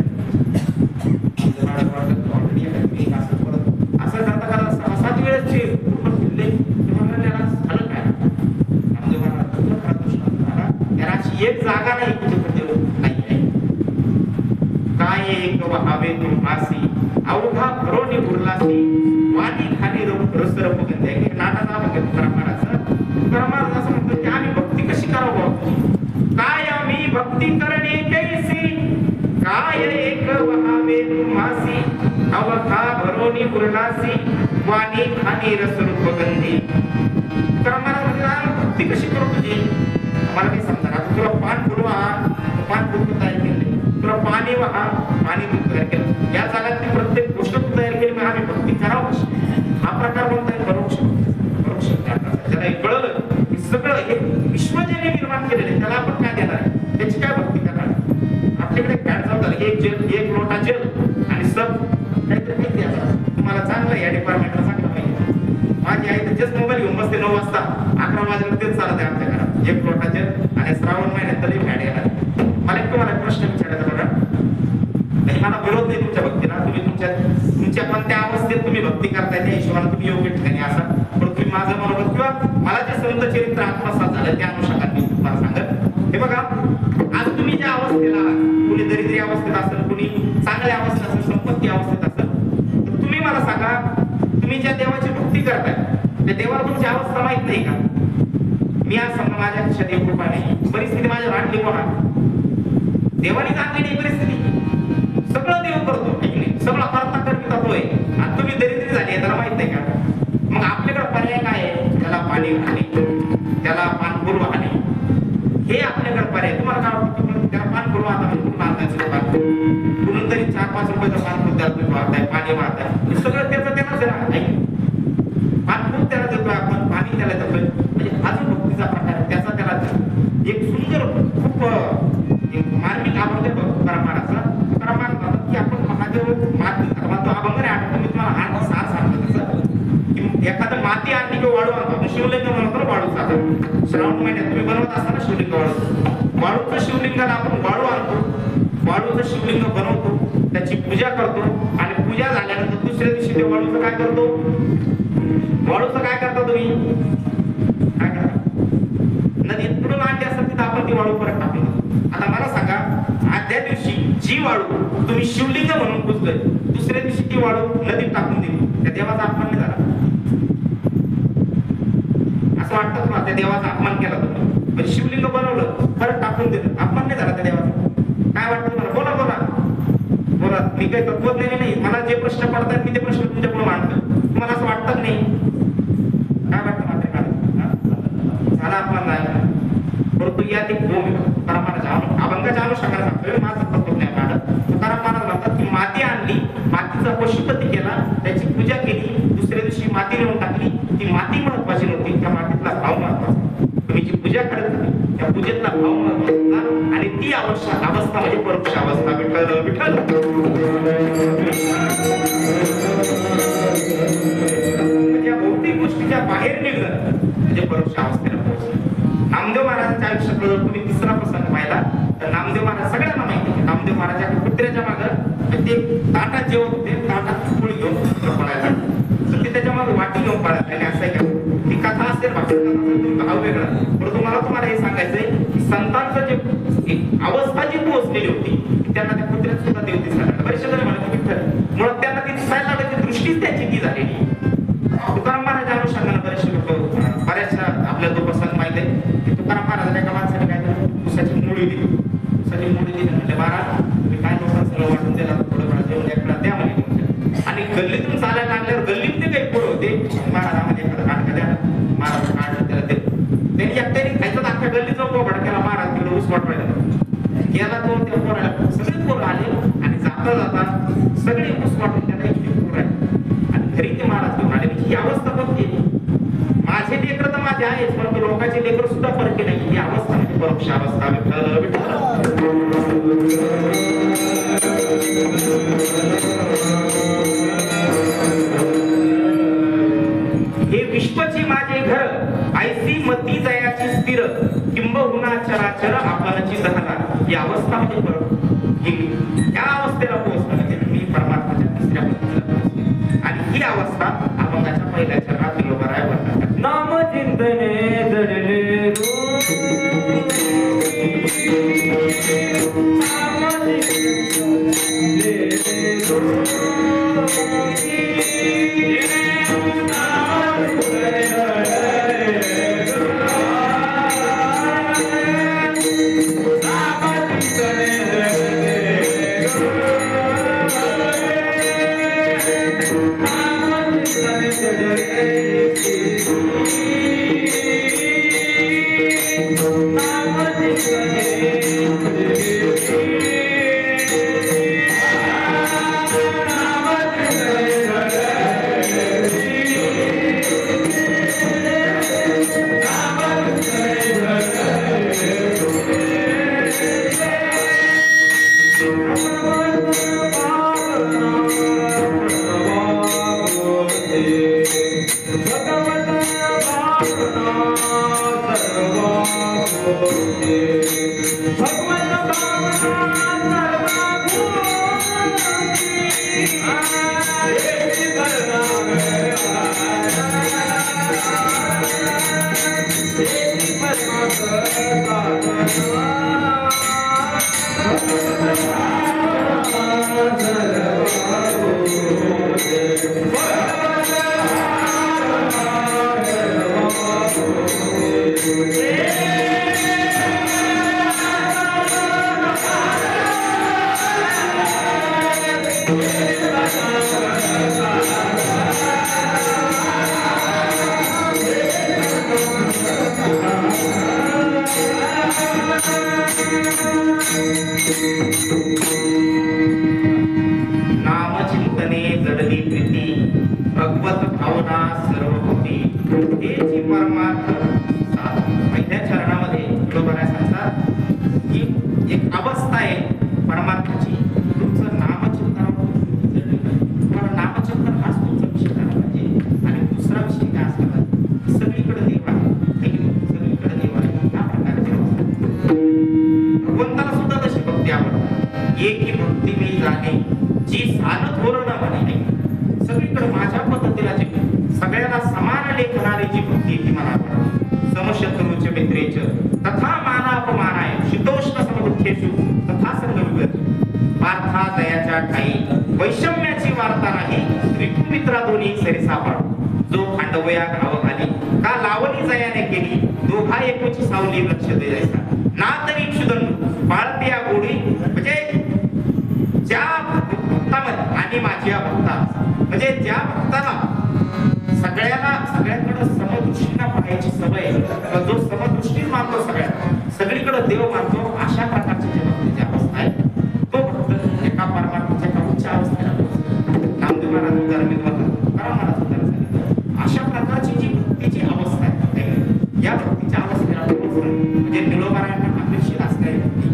नामदेव महाराज वाटत ऑलरेडी असं करता करता 6-7 वेळेस पूर्ण फिरले तेव्हा त्याला झालं काय? नामदेव महाराज त्याला अशी एक जागा नाही की देव नाही आहे. काय एक वहावे तुम्हासी अवघा भरोनी उरलासी वाणी खाली रसर बघत आहे की नाटा बघत तुकाराम असं म्हणतो की आम्ही भक्ती कशी करावं? काय आम्ही भक्ती करणे कैसी काय एक वहावे तुम्हासी अवघा भरोनी उरलासी वाणी खाली रसर बगंदी. तुकाराम भक्ती कशी करू तुझी मला काही समजा. तुला पान पुरवा पान पुरवून तयार केले. तुला पाणी वाहा पाणी दूध तयार केलं. या जगातली प्रत्येक गोष्ट तू तयार केली. मग आम्ही भक्ती करावं. हा प्रकार कोणता आहे? परोक्ष परोक्ष त्याला हे कळलं की सगळं हे विश्व ज्याने निर्माण केलेलं त्याला आपण काय देणार आहे? त्याची काय भक्ती करणार? आपल्याकडे फॅट जाऊ झालं एक लोटा जल आणि सब काहीतरी माहिती आहे तुम्हाला चांगलं या डिपार्टमेंटला चांगलं माहिती. माझी आई तर जस्ट मोबाईल घेऊन बसते 9 वाजता 11 वाजेला तेच चालत आहे आमच्या घरात. एक लोटा जल आणि श्रावण महिन्यात तरी फॅट येणार. मला तुम्हाला प्रश्न विचारायचा बघा. मला विरोध नाही तुमच्या भक्तीला. तुम्ही तुमच्या पण त्या अवस्थेत तुम्ही भक्ती करताय त्या हिशोबाने तुम्ही योग्य ठिकाणी असा. पण तुम्ही माझं मनोगत किंवा मला जे संत चरित्र आत्मसात झालं त्या अनुषंगाने मी तुम्हाला सांगत. हे बघा आज तुम्ही ज्या अवस्थेला कुणी दरिद्री अवस्थेत असेल, कुणी चांगल्या अवस्थेत असेल, संपत्ती अवस्थेत असेल, तर तुम्ही मला सांगा तुम्ही ज्या देवाची भक्ती करताय त्या देवाला तुमची अवस्था माहित नाही का? मी आज समजा माझ्या खिशात एक रुपया नाही. परिस्थिती माझ्या राखली कोणा? देवाने चांगली परिस्थिती. सगळं देव करतो सगळं करता करता होय. आणि तुम्ही दरिद्री झाली त्याला माहित नाही का? मग आपल्याकडे पर्याय काय आहे? त्याला पाणी वाहणे, त्याला पानफुल वाहणे, हे आपल्याकडे पर्याय. तुम्हाला काय वाटतं? त्याला पानफुल वाहता म्हणजे बांधायचं पानफुल कुठून तरी 4-5 रुपयाचं पानफुल त्याला तुम्ही वाहताय, पाणी वाहताय. हे सगळं त्याचं त्यांनाच आहे. पानफुल त्याला देतो आपण, पाणी श्रावण महिन्यात तुम्ही बनवत असता ना शिवलिंग वाळूचं शिवलिंगाला आपण वाळू आणतो, वाळूचं शिवलिंग बनवतो, त्याची पूजा करतो आणि पूजा झाल्यानंतर दुसऱ्या दिवशी ते वाळूचं काय करतो, वाळूचं काय करता तुम्ही, काय करता, नदीत कुठून आणली असेल तिथं आपण ती वाळू परत टाकून देतो. आता मला सांगा, आदल्या दिवशी जी वाळू तुम्ही शिवलिंग म्हणून पुजलंय, दुसऱ्या दिवशी ती वाळू नदीत टाकून दिली, त्या देवाचा अपमान नाही झाला? असं वाटतं तुम्हाला त्या देवाचा अपमान केला तुम्ही? म्हणजे शिवलिंग बनवलं परत टाकून दिलं, अपमान नाही झाला त्या देवाचा? काय वाटतं तुम्हाला? बोला बोला बोला. मी काही तत्वज्ञानी नाही, मला जे प्रश्न पडतात मी ते प्रश्न तुमच्या पुढे मांडतो. तुम्हाला असं वाटतं नाही? काय वाटतं मात्र काय झाला अपमान नाही? परंतु यात एक भूमी अभंगाच्या अनुषंगाने सांगतोय, माझं तत्वज्ञान काढत. तुकाराम महाराज म्हणतात की माती आणली, मातीचा पशुपती केला, त्याची पूजा केली, दुसऱ्या दिवशी माती नेऊन टाकली. ती माती महत्वाची नव्हती, त्या मातीतला भाव महत्वाचा. तुम्ही जी पूजा करत होती त्या पूजेतला भाव महत्वाचा आणि ती अवस्था म्हणजे परोक्ष अवस्था. विठ्ठल विठ्ठल म्हणजे या भौतिक गोष्टीच्या बाहेर निघणं म्हणजे परोक्ष अवस्थेला पोहोचणं. नामदेव महाराजांच्या आयुष्यातला जर तुम्ही तिसरा प्रसंग पाहिला तर नामदेव महाराज सगळ्यांना माहिती आहे, नामदेव महाराजांच्या कुत्र्याच्या मागे ते ताटात जेवत होते, ताटात पोळी घेऊन पळायला, तर ते त्याच्या मागे वाटी घेऊन पळायला. आणि असं आहे ती कथा असेल, भाव वेगळा. परंतु मला तुम्हाला हे सांगायचंय की संतांचं जे अवस्था जी पोहोचलेली होती त्यांना त्या कुत्र्यात सुद्धा देव दिसायला. बरेचसे जण म्हणत विठ्ठल मुळात त्यांना ती दिसायला लागली, दृष्टीच त्यांची ती झालेली. तुकाराम महाराजांच्या अनुषंगाने बरेचसे लोक बऱ्याचशा आपल्या जो प्रसंग माहिती आहे की तुकाराम महाराजांच्या एका माणसाने काय केलं, उसाची मुळी दिली. उसाची मुळी दिली म्हणजे महाराज तुम्ही काय लोकांना सगळं वाटून दिला, थोडं वेळा जेवण एखादा द्या म्हणजे. आणि गल्लीतून चालायला लागल्यावर गल्लीत ते काही पोरं होते, महाराज आम्हाला एखादा काढका द्या, महाराज काढ त्याला ते त्यांनी एकट्याने खायचं अख्ख्या गल्लीचा पोपट केला. महाराज तिकडे ऊस वाटवायला गेला, तो त्या पोराला सगळे पोरं आले आणि जाता जाता सगळे ऊस वाटून त्याला एक पोर आहे आणि घरी ते महाराज घेऊन आले. ही अवस्था बघते, माझे लेकर तर माझे आहेच, परंतु लोकांचे लेकर सुद्धा फरक नाही. ही अवस्था म्हणजे परोक्ष अवस्था. विठ्ठल विठ्ठल हे विश्वची माझे घर, ऐसी मती जयाची स्थिर, किंबहुना चराचर आपणची जहला. ही अवस्था म्हणजे या अवस्थेला पोहोचणं म्हणजे मी परमात्माच्या तिसऱ्या पद्धतीला पोहोचतो. आणि ही अवस्था अभंगाच्या पहिल्या चरणात विलोबराय वर्णन. नाम चिंतने जडले नामचिंतने जडली प्रीती, भगवत भावना सर्व होती. हे जी परमार्थ पहिल्या चरणामध्ये बरोबर सांगतात की एक अवस्था आहे परमार्थाची. तुमचं नामचिंतन जडली पाहिजे, तुम्हाला नामचिंतन हाच तुमचा विषय झाला पाहिजे. आणि दुसरा विषय काय असला पाहिजे, सगळीकडे देव आहे. मी जाणे जी सानत धोरण म्हणे सगळीकडे माझ्या पद्धतीला जे सगळ्याला समान लेखणारी जी भक्ती ही मला आवडते. समशत्रूचे मित्रेच तथा मानापमानाय शीतोष्ण समदुःखेषु तथा संगविगत पार्था दयाच्या ठाई वैषम्याची वार्ता नाही रिपुमित्रा दोन्ही सरिसा पाडू. जो खांडवया घाव घाली का लावणी जयाने केली दोघा एकोची सावली लक्ष दे जायचा ना तरी क्षुदंड बाळते या गोडी म्हणजे ज्या भक्तामध्ये आणि माझ्या भक्तात म्हणजे ज्या भक्ताला सगळ्यांकडे समदृष्टीने पाहायची सवय जो समदृष्टी मानतो सगळीकडे देव मानतो अशा प्रकारची जी भक्तीची अवस्था आहे तो भक्त एका परमात्म्याच्या एका उच्च अवस्थेला नामदेव महाराज उदाहरण महाराज उदाहरण सांगितलं. अशा प्रकारची जी भक्तीची अवस्था आहे या भक्तीच्या अवस्थेला म्हणजे निळोबारायांना अपेक्षित असणारी भक्ती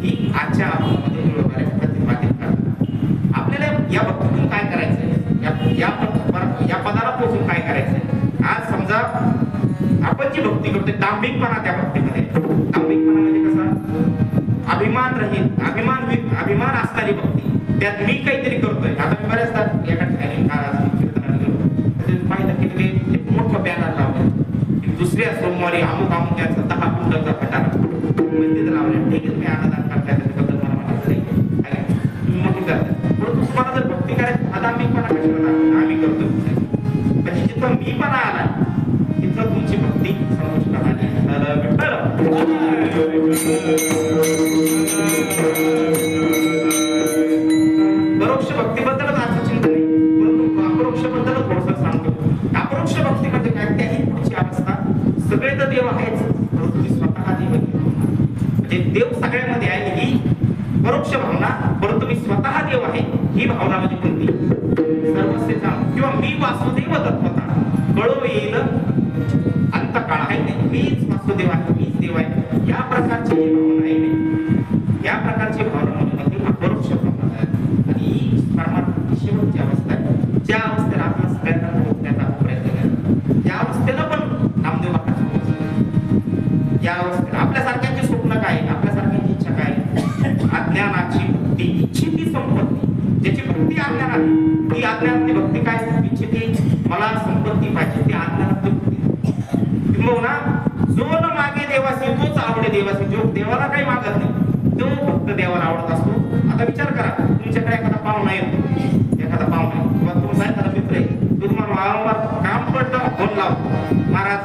ही आजच्या अवस्थेमध्ये निळोबाऱ्या प्रतिपादित करतात. आपल्याला या भक्तीतून काय करायचंय या पदाला पोहोचून काय करायचंय. आज समजा आपण जी भक्ती करतोय दांभिकपणा त्या भक्तीमध्ये दांभिकपणा म्हणजे कसा अभिमान रहित अभिमान असणारी भक्ती त्यात मी काहीतरी करतोय. आता मी बऱ्याचदा एका ठिकाणी पाहिलं की एक मोठं बॅनर लावलं दुसऱ्या सोमवारी अमुक अमुक याचा 10 कुंटलचा खटारा म्हणजे लावले ठीक आहे तुम्ही अन्नदान करताय त्याच्याबद्दल मला म्हणायचं नाही तुम्ही मोठी करताय परंतु तुम्हाला जर भक्ती करायची अदामिकपणा कशाला आम्ही करतो म्हणजे जिथं मीपणा आला तिथं तुमची भक्ती संपुष्टात आली. परोक्ष भक्तीबद्दलच असं चिंतन आहे परंतु अपरोक्ष बद्दल थोडंसं सांगतो. अपरोक्ष भक्ती म्हणजे काय त्याही पुढची अवस्था सगळे तर देव आहेच परंतु मी स्वतः देव म्हणजे देव सगळ्यामध्ये आहे ही परोक्ष भावना परंतु मी स्वतः देव आहे ही भावना म्हणजे कोणती सर्वस्व जाण किंवा मी वासुदेव दत्तता कळो येईल अंतकाळ आहे नाही मीच वासुदेव आहे मीच देव आहे या प्रकारची जी भावना आहे या प्रकारची भावना म्हणजे अपरोक्ष भावना आहे. आणि ही परमात्मा शेवटची अवस्था आहे ज्या अवस्थेला आपल्या सगळ्यांना पोहोचण्याचा प्रयत्न केला त्या अवस्थेला पण नामदेव बाबांची पोहोचली. या अवस्थेला आपल्यासारख्यांची स्वप्न काय आपल्यासारख्यांची इच्छा काय अज्ञानाची भक्ती इच्छिती संपत्ती ज्याची भक्ती अज्ञानात ती अज्ञानातली भक्ती काय इच्छिती मला संपत्ती पाहिजे ती अज्ञानातली भक्ती किंवा जो न मागे देवासी तोच आवडे देवासी जो देवाला काही मागत नाही तो भक्त देवाला आवडत असतो. आता विचार करा तुमच्याकडे एखादा पाहुणा येतो एखादा पाहुणा किंवा तुमचा एखादा मित्र आहे तो तुम्हाला वारंवार काम पडतं फोन लावतो महाराज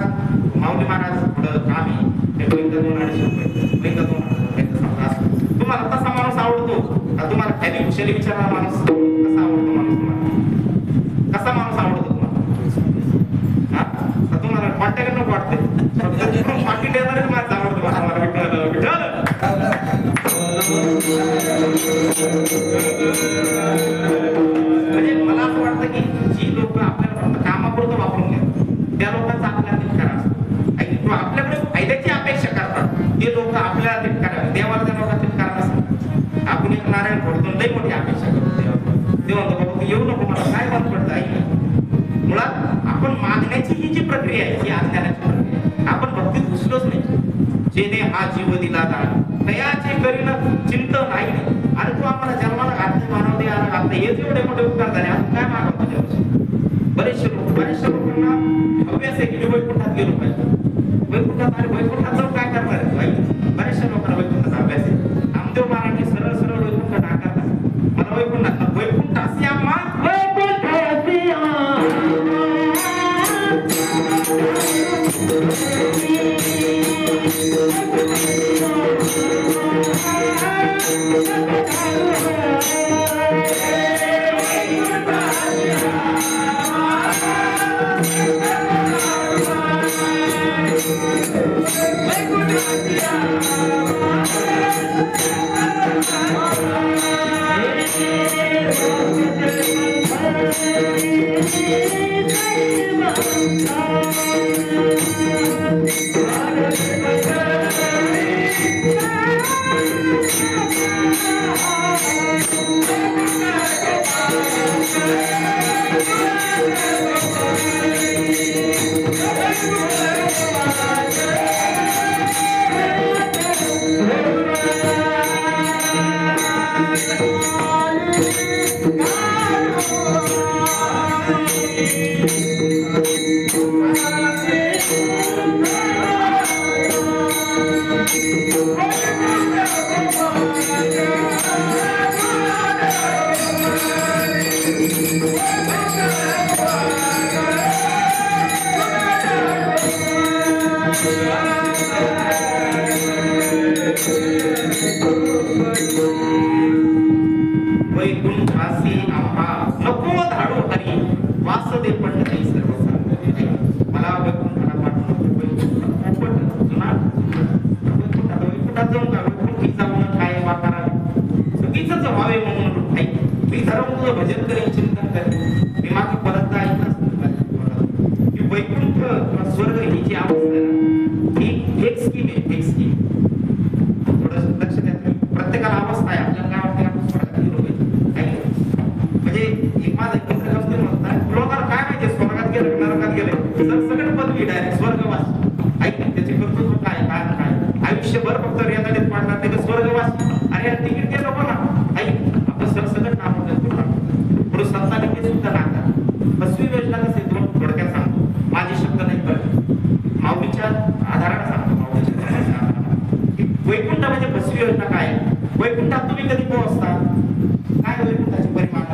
माऊली महाराज थोडं काम आहे ते 200-250 रुपये तुम्हाला तसा माणूस आवडतो का तुम्हाला खाली कुशली विचारणारा माणूस कसा आवडतो माणूस तुम्हाला कसा माणूस आवडतो तुम्हाला हा तुम्हाला कॉन्टॅक्ट नको वाटते पाकिट येणारच माणूस आवडतो मला म्हणजे मला असं वाटतं की जी लोक आपल्याला फक्त कामापुरतं वापरून घेतात त्या लोकांचा आपल्याला धिक्कार असतो आपल्याकडे फायद्याची अपेक्षा करतात ते लोक आपल्याला धिक्कार देवाला त्या लोकांना धिक्कार नसतात. आपण एक नारायण फोडतो लई मोठी अपेक्षा करतो देवा म्हणतो बाबा तू येऊ नको मला काय बंद पडतं ऐक मुळात आपण मागण्याची ही जी प्रक्रिया आहे ही अज्ञानाची प्रक्रिया आहे. आपण भक्तीत घुसलोच नाही जेने हा जीव दिला दान तयाचे करीन चिंतन नाही आणि तू आम्हाला जन्माला घातले मानव देहाला घातले हे एवढे मोठे उपकार झाले आपण काय मागवतो तुझ्यापासून. बरेचशा लोकांना अभ्यास आहे की वैकुंठात गेलो पाहिजे वैकुंठात आणि वैकुंठात जाऊन काय करणार आहे बऱ्याचशा लोकांना वैकुंठाचा अभ्यास आहे. नामदेव महाराजांनी सरळ सरळ वैकुंठ नाकारला मला वैकुंठात वैकुंठ असे आम्हा Oh वैकुंठासी आम्हा नको धाडू हरी वासुदे पंडित सर्व मला वैकुंठाला पाठवून वैकुंठात जाऊन का वैकुंठी जाऊन काय वाटारा चुकीच व्हावे म्हणून नाही मी धर्म तुझं भजन करेन चिंतन करेन मी मागे परत ऐकलं की वैकुंठ किंवा स्वर्ग ही जी अवस्था आहे ना ही एक स्कीम आहे एक स्कीम थोडं लक्ष द्या प्रत्येकाला अवस्था आहे आपल्याला काय वाटतं आपण स्वर्गात गेलो पाहिजे म्हणजे एक माझा एक मित्र असते म्हणतात लोकांना काय माहिती स्वर्गात गेलं नरकात गेले सगळं पदवी डायरेक्ट स्वर्गवास ऐक त्याचे कर्तृत्व काय काय काय आयुष्यभर फक्त रेल्वेत पाडणार ते स्वर्गवास अरे यार तिकीट केलं बघ ना ऐक आपण सरसकट नाव पुढे सत्ता निघते सुद्धा नाकार बसवी योजना कसे दोन थोडक्यात सांगतो माझे शब्द नाही पण माऊलीच्या आधाराने सांगतो माऊलीच्या वैकुंठ म्हणजे बसवी योजना काय वैकुंठात तुम्ही कधी पोहोचता काय वैकुंठाचे परिमाण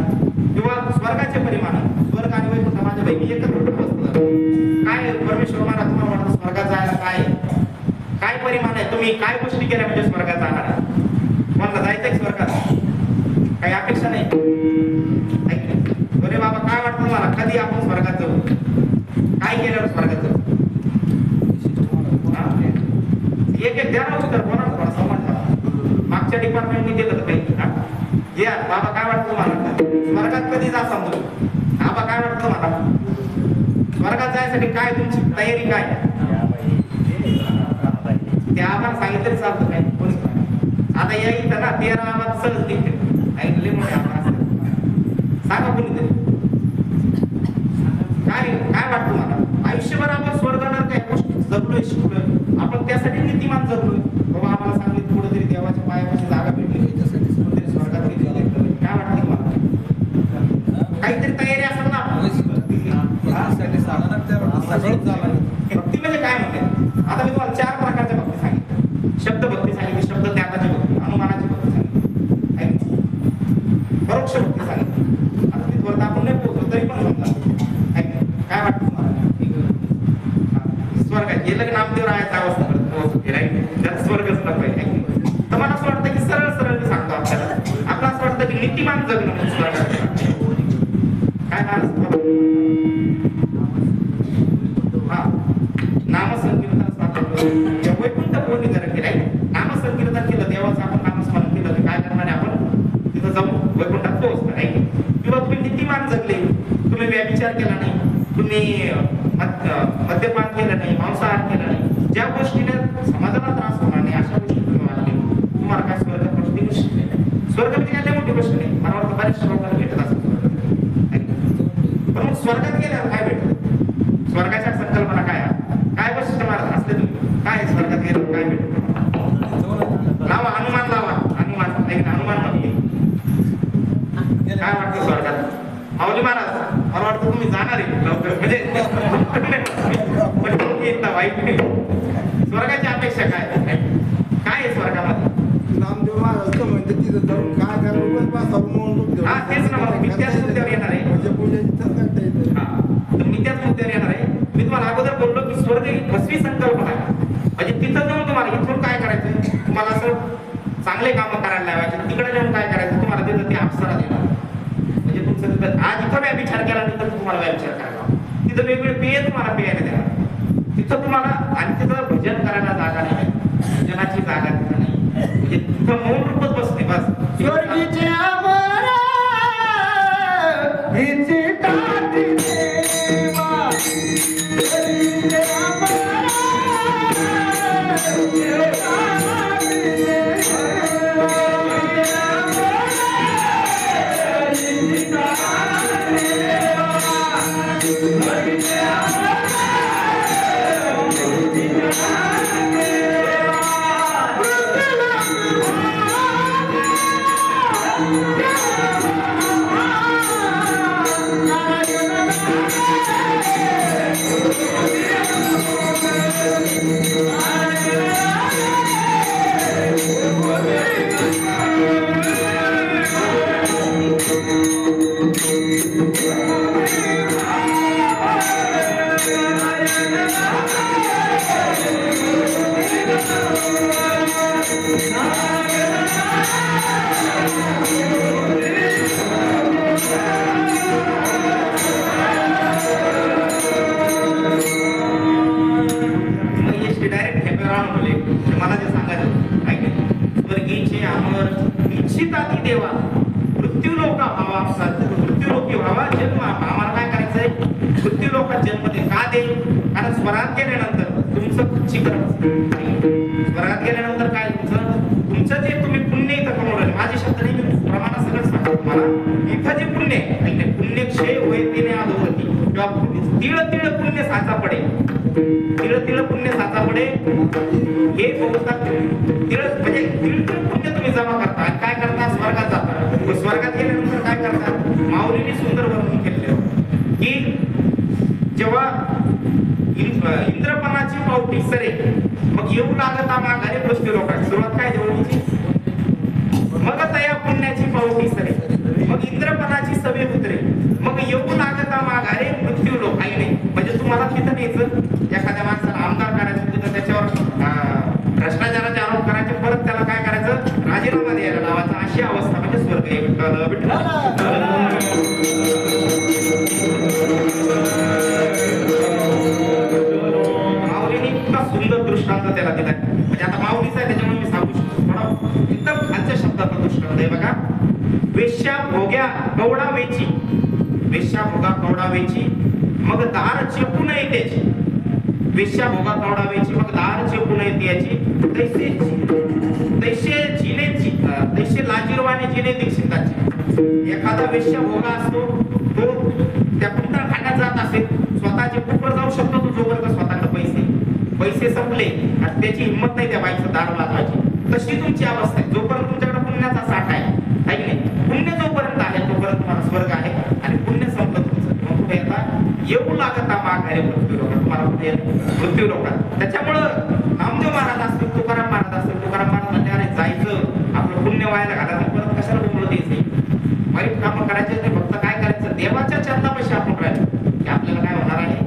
किंवा स्वर्गाचे परिमाण स्वर्ग आणि वैकुंठ माझ्या बहिणी एकत्र पोहोचतात काय परमेश्वर महाराज तुम्हाला वाटतं स्वर्गात जायला काय काय परिमाण आहे तुम्ही काय गोष्टी केल्या म्हणजे स्वर्गात जाणार तुम्हाला जायचंय स्वर्गात काही अपेक्षा नाही अरे बाबा काय वाटतं तुम्हाला कधी आपण स्वर्गात जाऊ काय केल्यावर स्वर्गात जाऊ एक एक द्या ना उत्तर कोणाला थोडा समज मागच्या डिपार्टमेंटने दिलं तर काही या बाबा काय वाटतं तुम्हाला स्वर्गात कधी जा सांगतो बाबा काय वाटतं तुम्हाला स्वर्गात जायसाठी काय तुमची तयारी काय ते आम्हाला सांगितलं चालतं काय कोणी आता या इथं ना 13 आवाज सहज निघते ऐकले मोठे आपण सांगा कोणीतरी काय काय वाटतं मला आयुष्यभर आपण स्वर्गाला काय गोष्टी जगलोय शिकलोय आपण त्यासाठी नीतिमान जगलोय बाबा आम्हाला सांगितलं कुठेतरी देवाच्या पायापाशी जागा भेटली त्याच्यासाठी कुठेतरी स्वर्गात गेले काय वाटतं तुम्हाला काहीतरी तयारी असेल ना भक्ती म्हणजे काय म्हणते आता मी तुम्हाला 4 प्रकारच्या भक्ती सांगितल्या शब्द भक्ती सांगितली शब्द त्यागाची भक्ती अनुमानाची भक्ती सांगितली परोक्ष भक्ती सांगितली आता मी थोडं आपण नाही पोहोचलो तरी पण समजा काय वाटतं तुम्हाला स्वर्गात गेलं की नामदेव राहायचा अवस्था पोहोचते राईट त्यात स्वर्गच पाहिजे तर मला असं वाटतं की सरळ सरळ मी सांगतो आपल्याला असं वाटतं की नीतिमान जगणं म्हणजे स्वर्गात काय हा नामसंकीर्तन वैकुंठ कोणी जर केलं नामसंकीर्तन केलं देवाचं आपण नामस्मरण केलं तर काय करणार आहे आपण तिथं जाऊन वैकुंठात पोहोचणार आहे किंवा तुम्ही नीतिमान जगले तुम्ही व्यभिचार केला नाही तुम्ही मद्यपान केलं नाही मांसाहार केला नाही ज्या गोष्टीने समाजाला त्रास होणार नाही अशा गोष्टी तुम्ही वाढले तुम्हाला काय स्वर्ग गोष्टी गोष्ट नाही स्वर्ग म्हणजे काय मोठी गोष्ट नाही मला वाटतं बऱ्याच लोकांना भेटत असत पण मग स्वर्गात गेल्यावर काय भेटत स्वर्गाच्या संकल्पना काय काय वैशिष्ट्य महाराज असले तुम्ही काय स्वर्गात गेल्यावर काय भेटत लावा हनुमान लावा हनुमान भक्ती काय वाटतं स्वर्गात माऊली महाराज मला वाटतं तुम्ही जाणार आहे लवकर म्हणजे वाईट स्वर्गाची अपेक्षा काय काय आहे स्वर्गामध्ये नामदेव महाराज म्हणते तिथं जाऊन काय करावं हा तेच ना मग मी त्याच मुद्द्यावर येणार आहे तर मी त्याच मुद्द्यावर येणार आहे मी तुम्हाला अगोदर बोललो की स्वर्ग ही फसवी संकल्पना आहे म्हणजे तिथं जाऊन तुम्हाला इथून काय करायचं तुम्हाला असं चांगले कामं करायला लावायचे तिकडे जाऊन काय करायचं तुम्हाला तिथं ते अप्सरा देणार म्हणजे तुमचं तिथं आज इथं व्याविचार केला तिथं तुम्हाला व्याविचार करायला तिथं वेगवेगळे पेय तुम्हाला प्यायला देणार तिथं तुम्हाला आणि तिथं भजन करायला जागा नाही भजनाची जागा तिथं नाही म्हणजे तिथं मौन रूपच बसते बस स्वर्गीचे अमर हिची ताटी देवा स्वर्गीचे अमर इच्छिताती देवा मृत्यूलोका व्हावा, मृत्यूलोकी व्हावा, जन्म आम्हाला काय करायचंय, मृत्यूलोकात जन्म दे. का दे? कारण स्वर्गात गेल्यानंतर तुमचं खच्चीकरण, स्वर्गात गेल्यानंतर काय तुमचं जे तुम्ही पुण्य इथं कमवलं, माझे शब्द नाही मी प्रमाणात सगळं सांगतो तुम्हाला. इथं जे पुण्य आहे, पुण्यक्षय होय तिने अधोगती, किंवा तिळ तिळ पुण्य साचा पडे, तिळ तिळ पुण्य साचा पडे हे बोलतात. तिळ म्हणजे तिळ तिळ पुण्य तुम्ही जमा करता आणि काय करता, स्वर्गात जाता. स्वर्गात गेल्यानंतर काय करता, माऊलीने सुंदर वर्णन केलेलं की जेव्हा इंद्रपणाची पावटी सरे मग येऊ लागता माघारे पृथ्वी लोकांची. सुरुवात काय जेवढीची, मग तया पुण्याची पावटी सरे मग इंद्रपणाची सवे उतरे मग येऊ लागता माघारे मृत्यू लोक. आई नाही म्हणजे तुम्हाला तिथं न्यायचं, एखाद्या माणसाला आमदार करायचं तिथं त्याच्यावर भ्रष्टाचाराचे आरोप करायचे, परत त्याला काय करायचं, राजीनामा द्यायला लावायचा. अशी अवस्था म्हणजे स्वर्ग आहे. माऊलीने इतका सुंदर दृष्टांत त्याला दिला. म्हणजे आता माऊलीचा आहे त्याच्यामुळे मी सांगू शकतो, थोडा एकदम खालच्या शब्दाचा दृष्टांत आहे बघा. वेश्या भोग्या कवडा वेची, वेश्या भोगा कवडा वेची मग दार चेपून येतेची, वेश्या भोगा कवडा वेची मग दार चेपून येते याची. तैसे जिनेची तैसे लाजीरवाने जिने दीक्षिताची. एखादा वेश्या भोगा असतो तो त्या कुंडा खाण्यात जात असेल, स्वतःचे कुपर जाऊ शकतो तो जोपर्यंत स्वतःकडे पैसे संपले आणि त्याची हिंमत नाही त्या बाईचं दार वाजवायची. तशी तुमची अवस्था आहे. जोपर्यंत तुमच्याकडे पुण्याचा साठा आहे नाही, पुण्य जोपर्यंत आहे तोपर्यंत तुम्हाला स्वर्ग आहे, आणि पुण्य संपलं तुमचं मग कुठे येतात, येऊ लागता माघारे मृत्यू लोकात. तुम्हाला कुठे मृत्यू लोकात. त्याच्यामुळं नामदेव महाराज असतील, तुकाराम महाराज असतील, तुकाराम महाराज म्हणजे अरे जायचं आपलं पुण्य व्हायला घालायचं, परत कशाला बोलू द्यायचं, वाईट कामं करायचे नाही, फक्त काय करायचं, देवाच्या चरणापाशी आपण राहिलो की आपल्याला काय होणार आहे,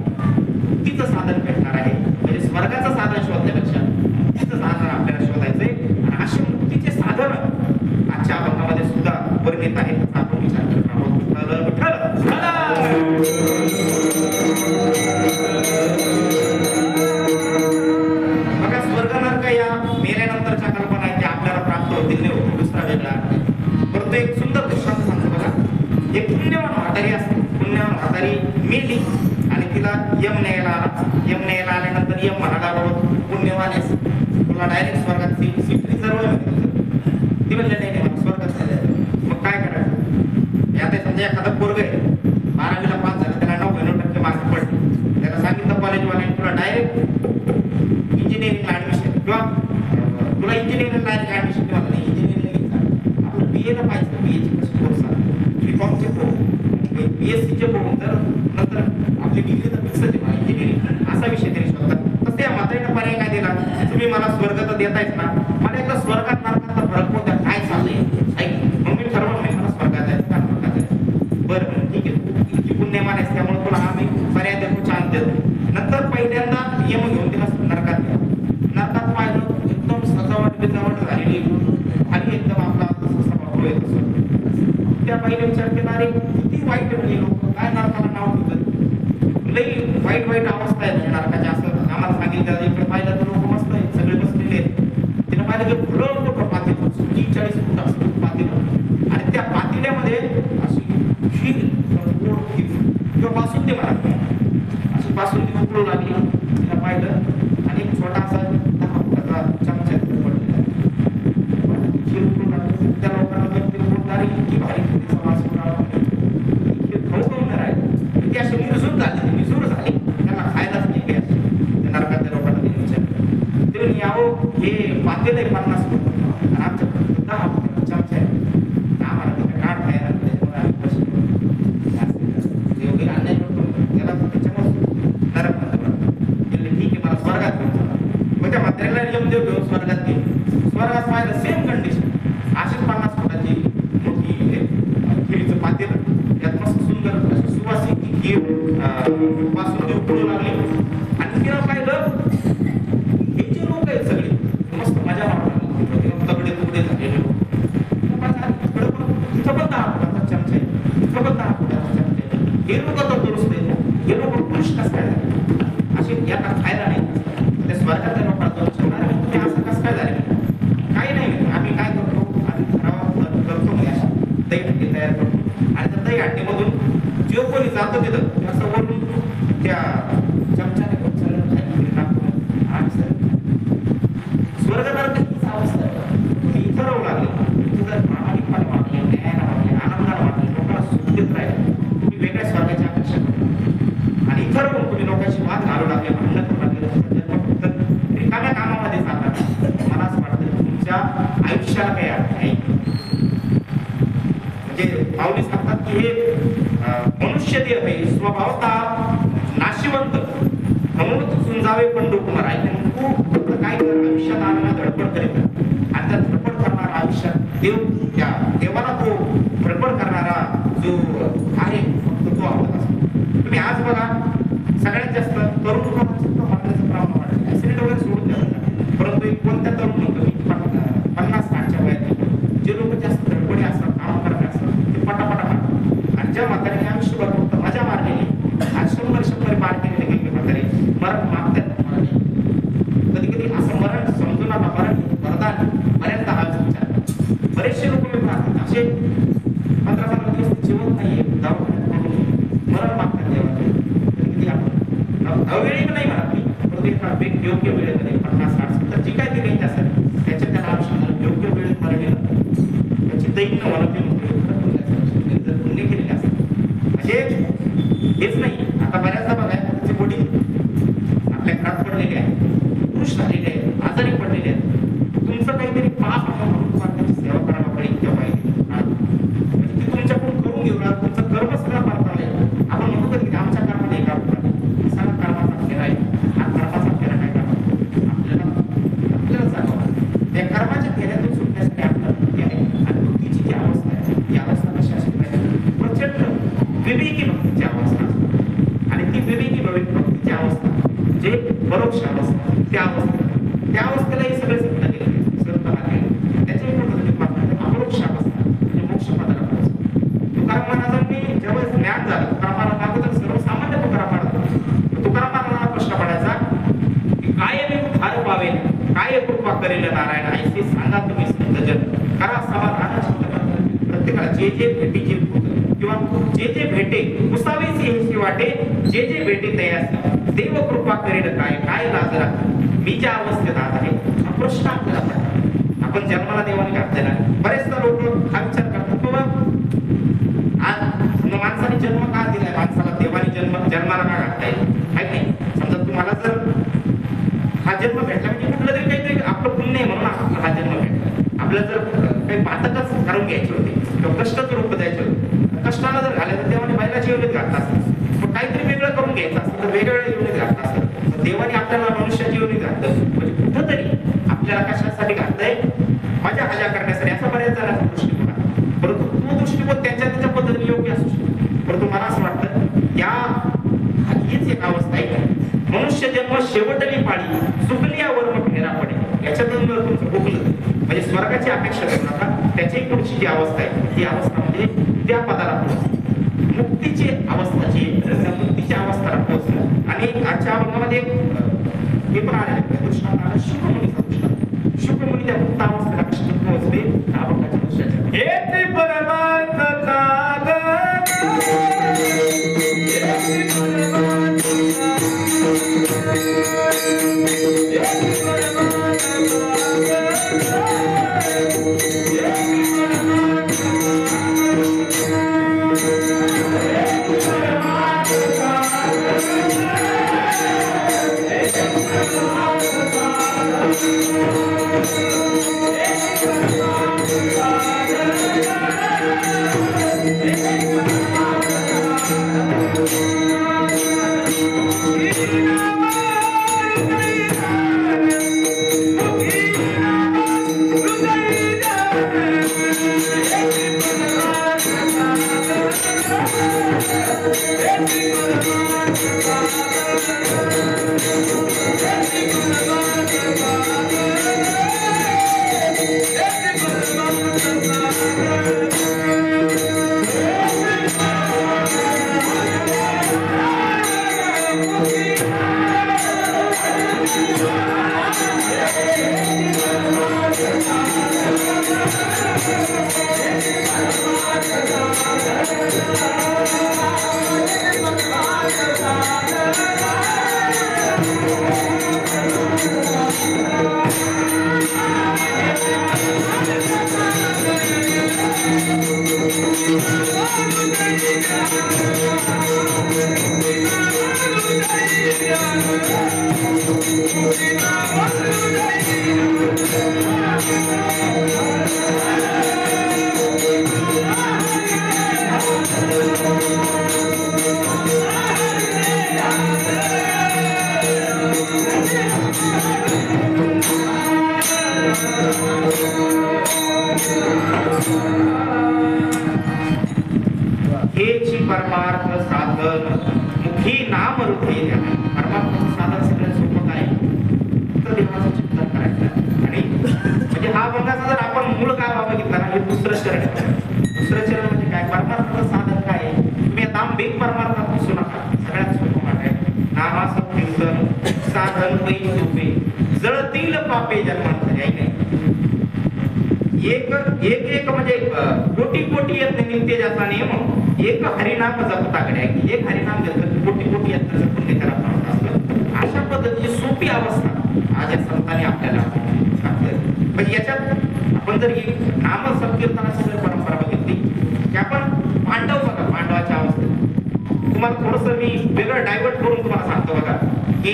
मुक्तीचं साधन भेटणार आहे. म्हणजे स्वर्गाचं साधन शोधण्यापेक्षा मुक्तीचं साधन आपल्याला शोधायचंय. आणि असे मुक्तीचे साधन आजच्या अभंगामध्ये सुद्धा वर्णित आहे. आपण विचार करत आहोत. बघा स्वर्ग नरक या मेल्यानंतरच्या कल्पना आहेत त्या आपल्याला प्राप्त होतील नाही, दुसरा वेगळा. परंतु एक सुंदर दृष्टांत सांगतो बघा. एक पुण्यवान म्हातारी असते, पुण्यवान म्हातारी मेली आणि तिला यम न्यायला आला. यम न्यायला आल्यानंतर यम म्हणाला बाबा पुण्यवान आहेस, तुला डायरेक्ट स्वर्गात सीट रिझर्व आहे. ती म्हणले नाही मला स्वर्गात झालं. मग काय करायचं, आता समजा एखादा पोरग आहे 12वीला पास झाला, त्याला 99% मार्क पडले, त्याला सांगितलं कॉलेजवाल्याने तुला डायरेक्ट इंजिनिअरिंगला ऍडमिशन, किंवा तुला इंजिनिअरिंगला डायरेक्ट ऍडमिशन किंवा नाही इंजिनिअरिंगला आपलं BA ला पाहिजे. BA चे कसे कोर्स आहे, BComचे पोहून BSCचे पोहून, तर नंतर आपली डिग्री तर फिक्स आहे इंजिनिअरिंग, असा विषय तरी शोधतात. तसे म्हातारीने पर्याय काय दिला, तुम्ही मला स्वर्ग तर देतायच ना, मला एकदा स्वर्गात नरकात फरक कोणत्या काय चाललंय ऐक. मग मी ठरवलं नाही मला स्वर्गात जायचं का नरकात जायचं. बरं ठीक आहे, इतकी पुण्यमान आहेस त्यामुळे तुला आम्ही पर्याय देतो, चान्स देतो. नंतर पहिल्यांदा यम घेऊन तिला नरकात गेला. नरकात पाहिलं एकदम सजावट बिजावट झालेली, खाली एकदम आपला जसा वापरू येत असं. त्या पहिले विचार केला अरे किती वाईट म्हणजे लोक काय नरकाला नाव ठेवतात, लई वाईट वाईट अवस्था आहे नरकाच्या. असं आम्हाला सांगितलं इकडे पाहिलं तर लोक मस्त आहेत, सगळे बसलेले आहेत. तिने पाहिलं की फुलं मोठं पातेलं 30-40 फूट असतं पातेलं, आणि त्या पातेल्यामध्ये अशी खीर किंवा बासुंदी म्हणा अशी बासुंदी उकळू लागली. तिला पाहिलं आणि एक छोटासा 10 फुटाचा चमचा पडलेला खीर उकळू लागली. त्या लोकांना पोटदारी इतकी भारी खिरीचा वास खाऊ राहील, ती अशी निर्जूर झाली, त्यांना खायलाच नाही काय. नरकातल्या लोकांना ते विचारलं, ते म्हणे यावं हे पातेलं आहे 50 फूट आणि आमच्याकडे 10 फुटाचा चमचा आहे, आम्हाला तुम्ही काढ खायला त्याच्यामुळे आम्ही पैसे वगैरे अन्याय करतो त्याला त्याच्यामुळे नरक म्हणतो. ठीक आहे मला स्वर्गात घेऊन चला. मग त्या म्हाताऱ्याला यमदेव घेऊन स्वर्गात गेले. स्वर्गात पाहिलं सेम कंडिशन, अशीच 50 फुटाची मोठी खिरीचं पातेलं, त्यात मस्त सुंदर अशी सुवासिक खीर बासुंदी उकळू लागली. आणि तिला पाहिलं हे जे लोक आहेत सगळे मस्त मजा मारतात, तगडे तुकडे झालेले लोक. तिथं पण 10 फुटाचा चमचा आहे, तिथं पण 10 फुटाचा चमचा आहे. हे लोक तर दुरुस्त आहेत, हे लोक पुरुष कसं काय झाले असे यांना खायला नाही. त्या स्वर्गातल्या लोकांना तुम्ही असं कसं काय झाले, काही नाही. आम्ही काय करतो, आम्ही आणि त्या दही हंडीमधून जो कोणी जातो तिथं ते असं वरून त्या चमच्याने सगळं खाली टाकून आणि स्वर्ग नरकाचीच अवस्था आहे. मी ठरवू लागलो तू जर प्रामाणिकपणे वागले, न्यायाला वागले, आनंदाला वागले, लोकांना सुख देत राहिले, तुम्ही वेगळ्या स्वर्गाची अपेक्षा करता. आणि ठरवून तुम्ही लोकांशी वाद घालू लागले, भांडण करू लागले, तुमचा जन्म फक्त रिकाम्या कामामध्ये जातात. मला असं वाटतं तुमच्या आयुष्याला काही अर्थ नाही. म्हणजे माऊली सांगतात की हे मनुष्य देह हे स्वभावतः नाशिवंत म्हणून सुंजावे पंडू कुमार आहे. तू फक्त काय कर, आयुष्यात आनंद धडपड करीत आणि त्या धडपड करणारा आयुष्यात देव, त्या देवाला तो धडपड करणारा जो आहे फक्त तो आवडत असतो. तुम्ही आज बघा सगळ्यात जास्त तरुण लोकांचं मरण्याचं प्रमाण वाढलं. ऍक्सिडेंट वगैरे सोडून द्यावं, परंतु एक कोणत्या तरुण म्हणतो मी 50-60च्या वयात जे लोक जास्त धडपडी असतात, काम करत असतात, ते पटापटा मारतात. आणि ज्या म्हाताऱ्याने आयुष्यभर फक्त मजा मारलेली, आज 100 पार केलेले गेले म्हातारे मरण मागतात. कधी कधी असं मरण समजू नका, मरण वरदान बऱ्याचदा हा विचार. बरेचसे लोक मी पाहतात असे 15-15 दिवस जीवन नाहीये, दवाखान्यात मरण मागतात देवाचे. कधी कधी आपण अवेळी नाही म्हणत मी, परंतु एका योग्य वेळेमध्ये 50-60 जी काय ती रेंज असेल त्याच्या त्याला आयुष्यात योग्य वेळेत मरण येणं त्याची दैन्य वनपी जर पुण्य केलेले असतात. म्हणजे हेच नाही, आता बऱ्याचदा बघा त्याचे वडील आपल्या घरात पडलेले आहेत, पुरुष झालेले आहेत, आजारी पडलेले आहेत. तुमचं काहीतरी पाप आहे म्हणून तुम्हाला त्याची सेवा करायला पडेल तेव्हा म्हणजे ती तुमच्याकडून करून घेऊन तुमचं कर्म सगळं पाळता येईल. आपण म्हणतो कधी आमच्या कर्माला एका रूपाने सगळा कर्माचा फेरा आहे. हा कर्माचा फेरा काय करतो आपल्याला सांगावा. त्या कर्माच्या फेऱ्यातून सुटण्यासाठी आपल्याला बुद्धी आहे. आणि बुद्धीची जी अवस्था आहे ती अवस्था कशी असली पाहिजे, प्रचंड विवेकी भक्तीची अवस्था. आणि ती विवेकी भक्तीची अवस्था जे परोक्ष अवस्था, त्या अवस्थेला हे सगळे संत गेले, संत गेले. त्याच्याही पद्धतीने अपरोक्ष अवस्था म्हणजे मोक्ष पदाला पोहोचतो. तुकाराम महाराजांनी जेव्हा ज्ञान झालं, तुकाराम महाराज अगोदर सर्वसामान्य तुकाराम महाराज, तुकाराम महाराजांना प्रश्न पडायचा की काय मी उद्धार पावेल, काय कृपा करेल नारायण, ऐसे सांगा तुम्ही संतजन, करा समाधानाची प्रत्येकाला जे जे भेटीचे किंवा जे जे भेटे पुसावेचे हे वाटे, जे जे भेटे तयास देव कृपा करेल काय, काय लाज राखते. मी ज्या अवस्थेत आज आहे हा प्रश्न आपल्याला पडला. आपण जन्माला देवाने घातलेला. बरेचदा लोक हा विचार करतात बाबा आज माणसाने जन्म का दिलाय, माणसाला देवाने जन्माला का घातलाय माहित नाही. समजा तुम्हाला जर हा जन्म भेटला म्हणजे कुठलं तरी काहीतरी आपलं पुण्य आहे म्हणून आपल्याला हा जन्म भेटला. आपल्याला जर काही बातकच करून घ्यायची होती किंवा कष्टाचं रूप द्यायचे होते, कष्टाला जर घाले तर देवाने बैलाची योनीत घातला असेल, पण काहीतरी वेगळं करून घ्यायचं असेल तर वेगवेगळ्या योनीत घातला असेल. देवाने आपल्याला मनुष्याची योनीत घातलं म्हणजे कुठंतरी आपल्याला कशासाठी घातलंय, मजा हजा करण्यासाठी, असा बऱ्याच जणांचा दृष्टिकोन आहे. परंतु तो दृष्टिकोन त्यांच्या पद्धतीने योग्य असू शकतो. परंतु मला असं वाटतं या हीच एक अवस्था आहे. मनुष्य जन्म शेवटली पाळी चुकल्यावर मग फेरा पडे. याच्यातून जर तुमचं भोगलं म्हणजे स्वर्गाची अपेक्षा करू नका. त्याची पुढची जी अवस्था आहे ती अवस्था म्हणजे त्या पदाला पोहोचणं, मुक्तीची अवस्था जी मुक्तीच्या अवस्थेला पोहोचणं. आणि आजच्या अभंगामध्ये हे पण आले कृष्णाला शुकमुनीचा दृष्टांत. शुकमुनी त्या मुक्त अवस्थेला कशी पोहोचले अभंगाच्या दृष्टाच्या हे परमात्मा Thank you. हेची परमार्थ साधन मुखी नाम रूपी परमार्थ साधन सगळं सोपं काय तर देवाचं चिंतन करायचं आणि म्हणजे हा भंगाचा जर आपण मूळ गावा बघितला ना हे दुसरं चरण म्हणजे काय परमार्थाचं साधन काय आहे तुम्ही दांभिक परमार्थात घुसू नका सगळ्यात सोपं मार्ग आहे नामाचं कीर्तन साधन पै सोपे जळतील पापे जन्मांत नाही एक एक एक म्हणजे कोटी कोटी यत्न नित्य ज्याचा नियम एक हरिनाम जपताकडे एक हरिनाम घेतलं कोटी कोटी यत्न जपून ते त्याला प्राप्त असतं अशा पद्धतीची सोपी अवस्था आज या संतांनी आपल्याला सांगितलं म्हणजे याच्यात आपण जर ही नाम संकीर्तनाची जर परंपरा बघितली की आपण पांडव बघा पांडवाच्या अवस्थेत तुम्हाला थोडस मी वेगळं डायव्हर्ट करून तुम्हाला सांगतो बघा की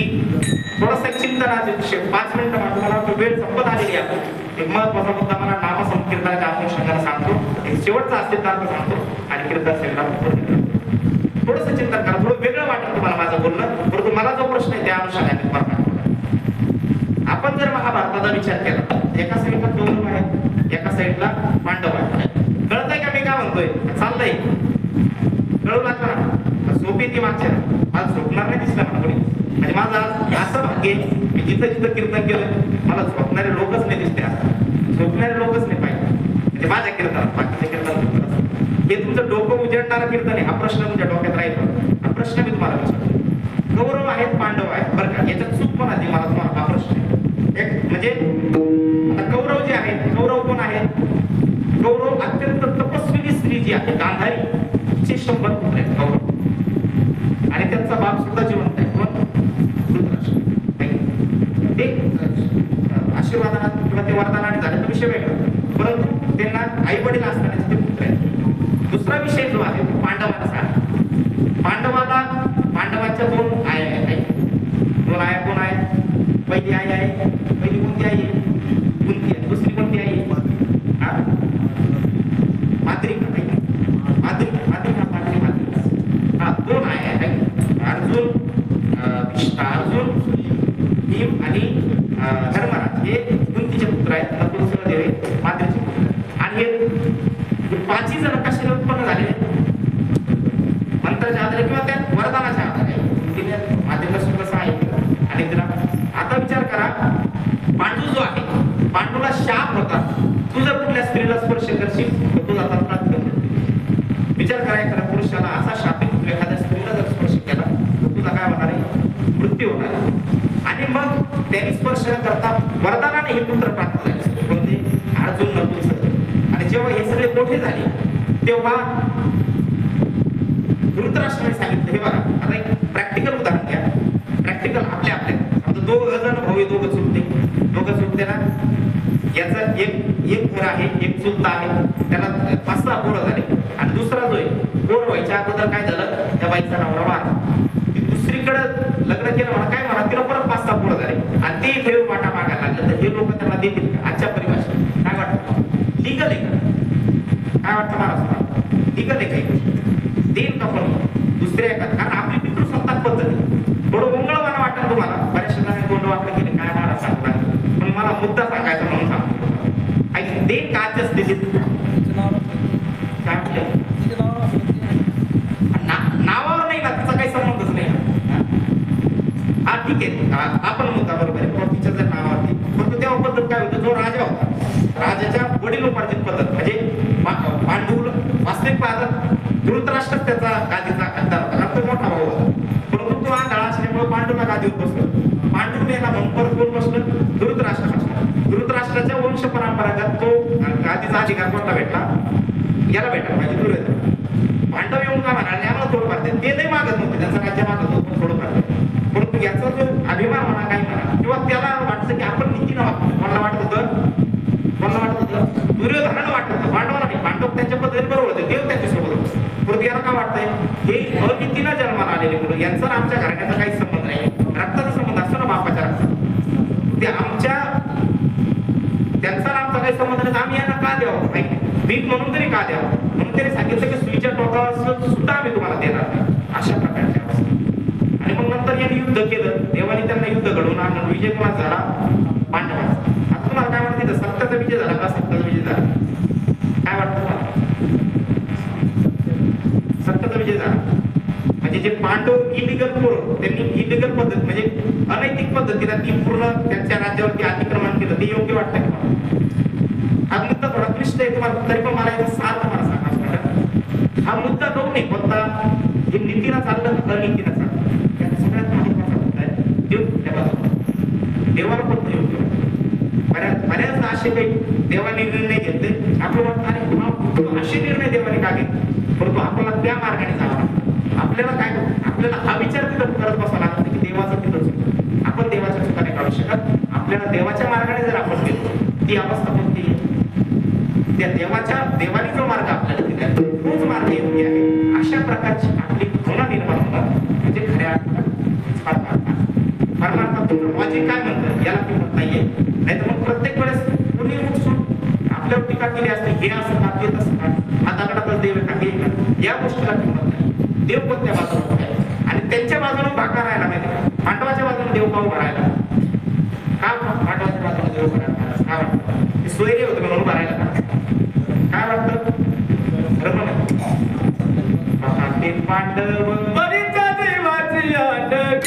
थोडासा चिंतनाचे विषय 5 मिनिटं तुम्हाला वेळ संपत आलेली आहे एक महत्वाचा मुद्दा मला नाम संकीर्तनाच्या अनुषंगाने सांगतो एक शेवटचा अस्तित्वार्थ सांगतो आणि कीर्तन सगळा थोडंसं चिंतन करा थोडं वेगळं वाटेल तुम्हाला माझं बोलणं परंतु मला जो प्रश्न आहे त्या अनुषंगाने तुम्हाला आपण जर महाभारताचा विचार केला एका साईडला कौरव आहे एका साईडला पांडव आहे कळतंय का मी काय म्हणतोय चाललंय कळू लागला ना सोपी ती मागच्या मला झोपणार नाही दिसला मला कोणी म्हणजे माझं असं भाग्य मी जिथं जिथं कीर्तन केलं मला झोपणारे लोकच नाही दिसते झोपणारे लोकच नाही पाहिजे म्हणजे माझ्या कीर्तनात बाकीच्या कीर्तन हे तुमचं डोकं उजळणारं कीर्तन आहे हा प्रश्न तुमच्या डोक्यात राहील हा प्रश्न मी तुम्हाला विचारतो कौरव आहेत पांडव आहेत बरं का याच्यात चूक पण आली मला तुम्हाला हा प्रश्न आहे एक म्हणजे आता कौरव जे आहेत कौरव कोण आहेत कौरव अत्यंत तपस्विनी स्त्री जी आहे गांधारी चे 100 पुत्र आहेत कौरव आणि त्यांचा बाप सुद्धा जिवंत आहे ते आशीर्वादात किंवा ते वरदानाने झाले तो विषय वेगळा परंतु त्यांना आई वडील असतानाचे ते पुत्र आहेत दुसरा विषय जो आहे तो पांडवांचा पांडवांच्या 2 आया आहेत 2 आया कोण आहेत पहिली आई आहे पहिली कोणती आई आहे कुंती आहे दुसरी कोणती आई आहे माद्रिका हा 2 आया आहेत अर्जुन भीम आणि धर्मराज हे कुंतीचे पुत्र आहेत नकुल सहदेव माद्रीचे पुत्र आणि हे 5 जण कशाने उत्पन्न झाले मंत्राच्या आधारे किंवा त्या वरदानाच्या आधारे माद्रीला सुद्धा 6 आहे आणि तिला आता विचार करा पांडू जो आहे पांडूला शाप होता तू जर कुठल्या स्त्रीला स्पर्श करशील तर तू जातात प्राप्त विचार करा एखाद्या पुरुषाला असा शाप आहे तू एखाद्या स्त्रीला जर स्पर्श केला तर तुझा काय होणार आहे मृत्यू होणार आहे आणि मग त्यांनी स्पर्श करता वरदानाने हे पुत्र प्राप्त झाले कोणते अर्जुन नकुल आणि जेव्हा हे सगळे मोठे झाले तेव्हा धृतराष्ट्राने सांगितलं हे बघा आता एक प्रॅक्टिकल उदाहरण घ्या प्रॅक्टिकल आपल्या आता 2 जण भाऊ 2 चुलते ना याचा एक घर आहे एक चुलता आहे त्याला 5-6 पोरं झाले आणि दुसरा जो आहे पोर व्हायच्या अगोदर काय झालं त्या बाईचा नवरा वारला दुसरीकडे लग्न केलं म्हणा काय म्हणा तिला परत 5-6 पोरं झाले आणि ते ठेव वाटा मागायला लागलं तर हे लोक त्यांना देतील आजच्या परिभाषेत काय वाटतं लिगल आहे काय वाटतं मला लिगल आहे काही देईल का पण दुसऱ्या एका कारण आपली पितृसत्ताक पद्धती थोडं मंगळवाना वाटतं तुम्हाला बऱ्याचशा जणांनी तोंड वाटलं गेले काय मला सांगता पण मला मुद्दा सांगायचा म्हणून सांगतो आणि ते काच्या स्थितीत काय नावावर नाही ना त्याचा काही संबंधच नाही हा ठीक आहे आपण मुद्दा बरोबर आहे तिच्या जर नावावरती परंतु तेव्हा पद्धत काय होतं जो राजा होता राजाच्या वडिलोपार्जित पद्धत म्हणजे पांडू वास्तविक पाहतात धृतराष्ट्र त्याचा गादीचा हत्यार होता कारण तो मोठा भाऊ होता परंतु तो आंधळा असल्यामुळे पांडूला गादीवर बसलं पांडूने याला म्हणून परत कोण बसलं धृतराष्ट्र बसलं धृतराष्ट्राच्या वंश परंपरागत तो गादीचा अधिकार कोणता भेटला याला भेटला म्हणजे दुर्योधन पांडव येऊन का म्हणाले आम्हाला थोडं मारते ते नाही मागत नव्हते त्यांचं राज्य मागत होतं थोडं मारते परंतु याचा जो अभिमान म्हणा काही म्हणा किंवा त्याला वाटतं की आपण नीतीनं वागतो कोणाला वाटत होतं दुर्योधनाला वाटत होतं पांडवाला नाही पांडव त्यांच्या पद्धतीने बरोबर होते देव त्यांच्यासोबत होते परंतु याला काय वाटतंय हे अनितीनं जन्माला आलेले मुलं यांचा आणि आमच्या घराण्याचा काही संबंध नाही. रक्ताचा संबंध असतो ना बापाच्या रक्तात, ते आमच्या त्यांचा आमचा काही संबंध नाही. आम्ही यांना का द्यावं भीक म्हणून तरी का द्यावं, म्हणून त्यांनी सांगितलं की सुईच्या टोकावर सुद्धा आम्ही तुम्हाला देणार नाही, अशा प्रकारच्या अवस्था. आणि मग नंतर यांनी युद्ध केलं, देवाने त्यांना युद्ध घडवून आणलं. विजय कोणाचा झाला? पांडवाचा. आता तुम्हाला काय वाटतं सत्याचा विजय झाला का सत्याचा विजय झाला? काय वाटतं तुम्हाला? सत्याचा विजय झाला. म्हणजे जे पांडव इलिगल पोरं, त्यांनी इलिगल पद्धत म्हणजे अनैतिक पद्धतीने ती पूर्ण त्यांच्या राज्यावरती अतिक्रमण केलं, ते योग्य वाटतं का? हा मुद्दा थोडा क्लिष्ट आहे तुम्हाला, तरी पण मला याचा सार तुम्हाला सांगा. हा मुद्दा दोन नाही, कोणता हे नीतीनं चाललं का अनितीनं चाललं, त्यात सगळ्यात महत्वाचा मुद्दा आहे देव त्या बाजूला. देवाला पण योग्य बऱ्याच असे काही देवाने निर्णय घेतले, आपण म्हणतो अरे असे निर्णय देवाने का घेतले, परंतु आपल्याला त्या मार्गाने जावं. आपल्याला काय आपल्याला हा विचार तिथं करत बसावा लागतो की देवाचं तिथं चुकलं, आपण देवाच्या चुका नाही काढू शकत. आपल्याला देवाच्या मार्गाने जर आपण गेलो, ती अवस्था कोणती आहे? त्या देवाने जो मार्ग आपल्याला दिला तोच मार्ग योग्य आहे, अशा प्रकारची आपली भावना निर्माण होतात. म्हणजे खऱ्या परमार्थ लॉजिक काय म्हणतात याला किंमत नाहीये. नाही तर मग प्रत्येक वेळेस कुणी उठसून आपल्यावर टीका केली असते, हे असं का ते तसं का, हा दगडातच देव का हे का, या गोष्टीला किंमत नाही. देव कोणत्या बाजूला आहे आणि त्यांच्या बाजूने भाका राहायला माहिती का? पांडवाच्या बाजूने देव का उभा राहायला का? पांडवाच्या बाजूने देव उभा राहायला काय वाटतं? ते सोयरे होते म्हणून उभा राहायला का? काय वाटतं? बरोबर ते पांडव बरीच्या देवाची आडवी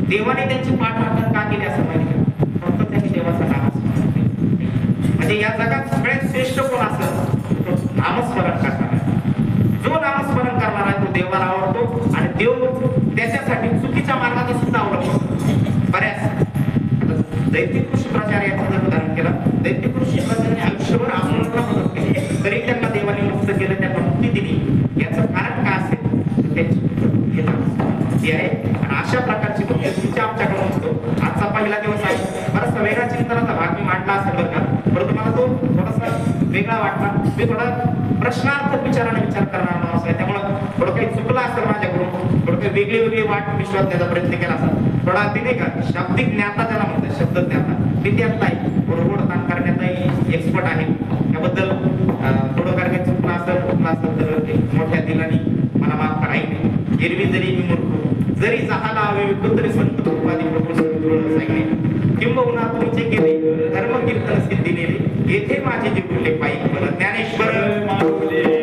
देवाने त्यांची पाठराखण का केली असं माहिती का? फक्त त्यांनी देवाचं नामस्मरण केलं. म्हणजे या जगात सगळ्यात श्रेष्ठ कोण असेल? तो नामस्मरण करणार आहे. जो नामस्मरण करणार आहे तो देवाला आवडतो आणि देव त्याच्यासाठी चुकीच्या मार्गाचा सुद्धा अवलंब बऱ्याच. दैत्यकृ शुक्राचार्य याचं जर उदाहरण केलं, दैत्यकृ शुक्राचार्याने आयुष्यभर आंदोलनाला मदत केली तरी त्यांना देवाने मुक्त केलं, त्यांना मुक्ती दिली. याचं कारण काय असेल? त्यांची आहे. आणि अशा प्रकारची मुक्ती आमच्याकडून होतो. आजचा पहिला दिवस आहे, बराचसा वेगळा चिंतनाचा भाग मी मांडला असेल बरं का, परंतु मला तो थोडासा वेगळा वाटला. मी थोडा प्रश्नार्थक विचाराने विचार करणार माणूस आहे, त्यामुळे थोडं काही चुकलं असेल माझ्याकडून, थोडं काही वेगळी वेगळी वाट विश्वास देण्याचा प्रयत्न केला असेल. थोडा ते नाही का शाब्दिक ज्ञाता त्याला म्हणतात, शब्द ज्ञाता मी त्यात नाही, थोडं ओढताण करण्यातही एक्सपर्ट आहे. त्याबद्दल थोडं काही चुकलं असेल तर मोठ्या दिलाने मला माफ करायला. एरवी जरी मी मूर्ख जरी जहाला हवे विकू तरी संत कृपादी प्रभू सद्गुरू सांगणे किंबहुना तुमचे केले धर्म कीर्तन सिद्धी नेले येथे माझे जे बोलले पाहिजे ज्ञानेश्वर माऊली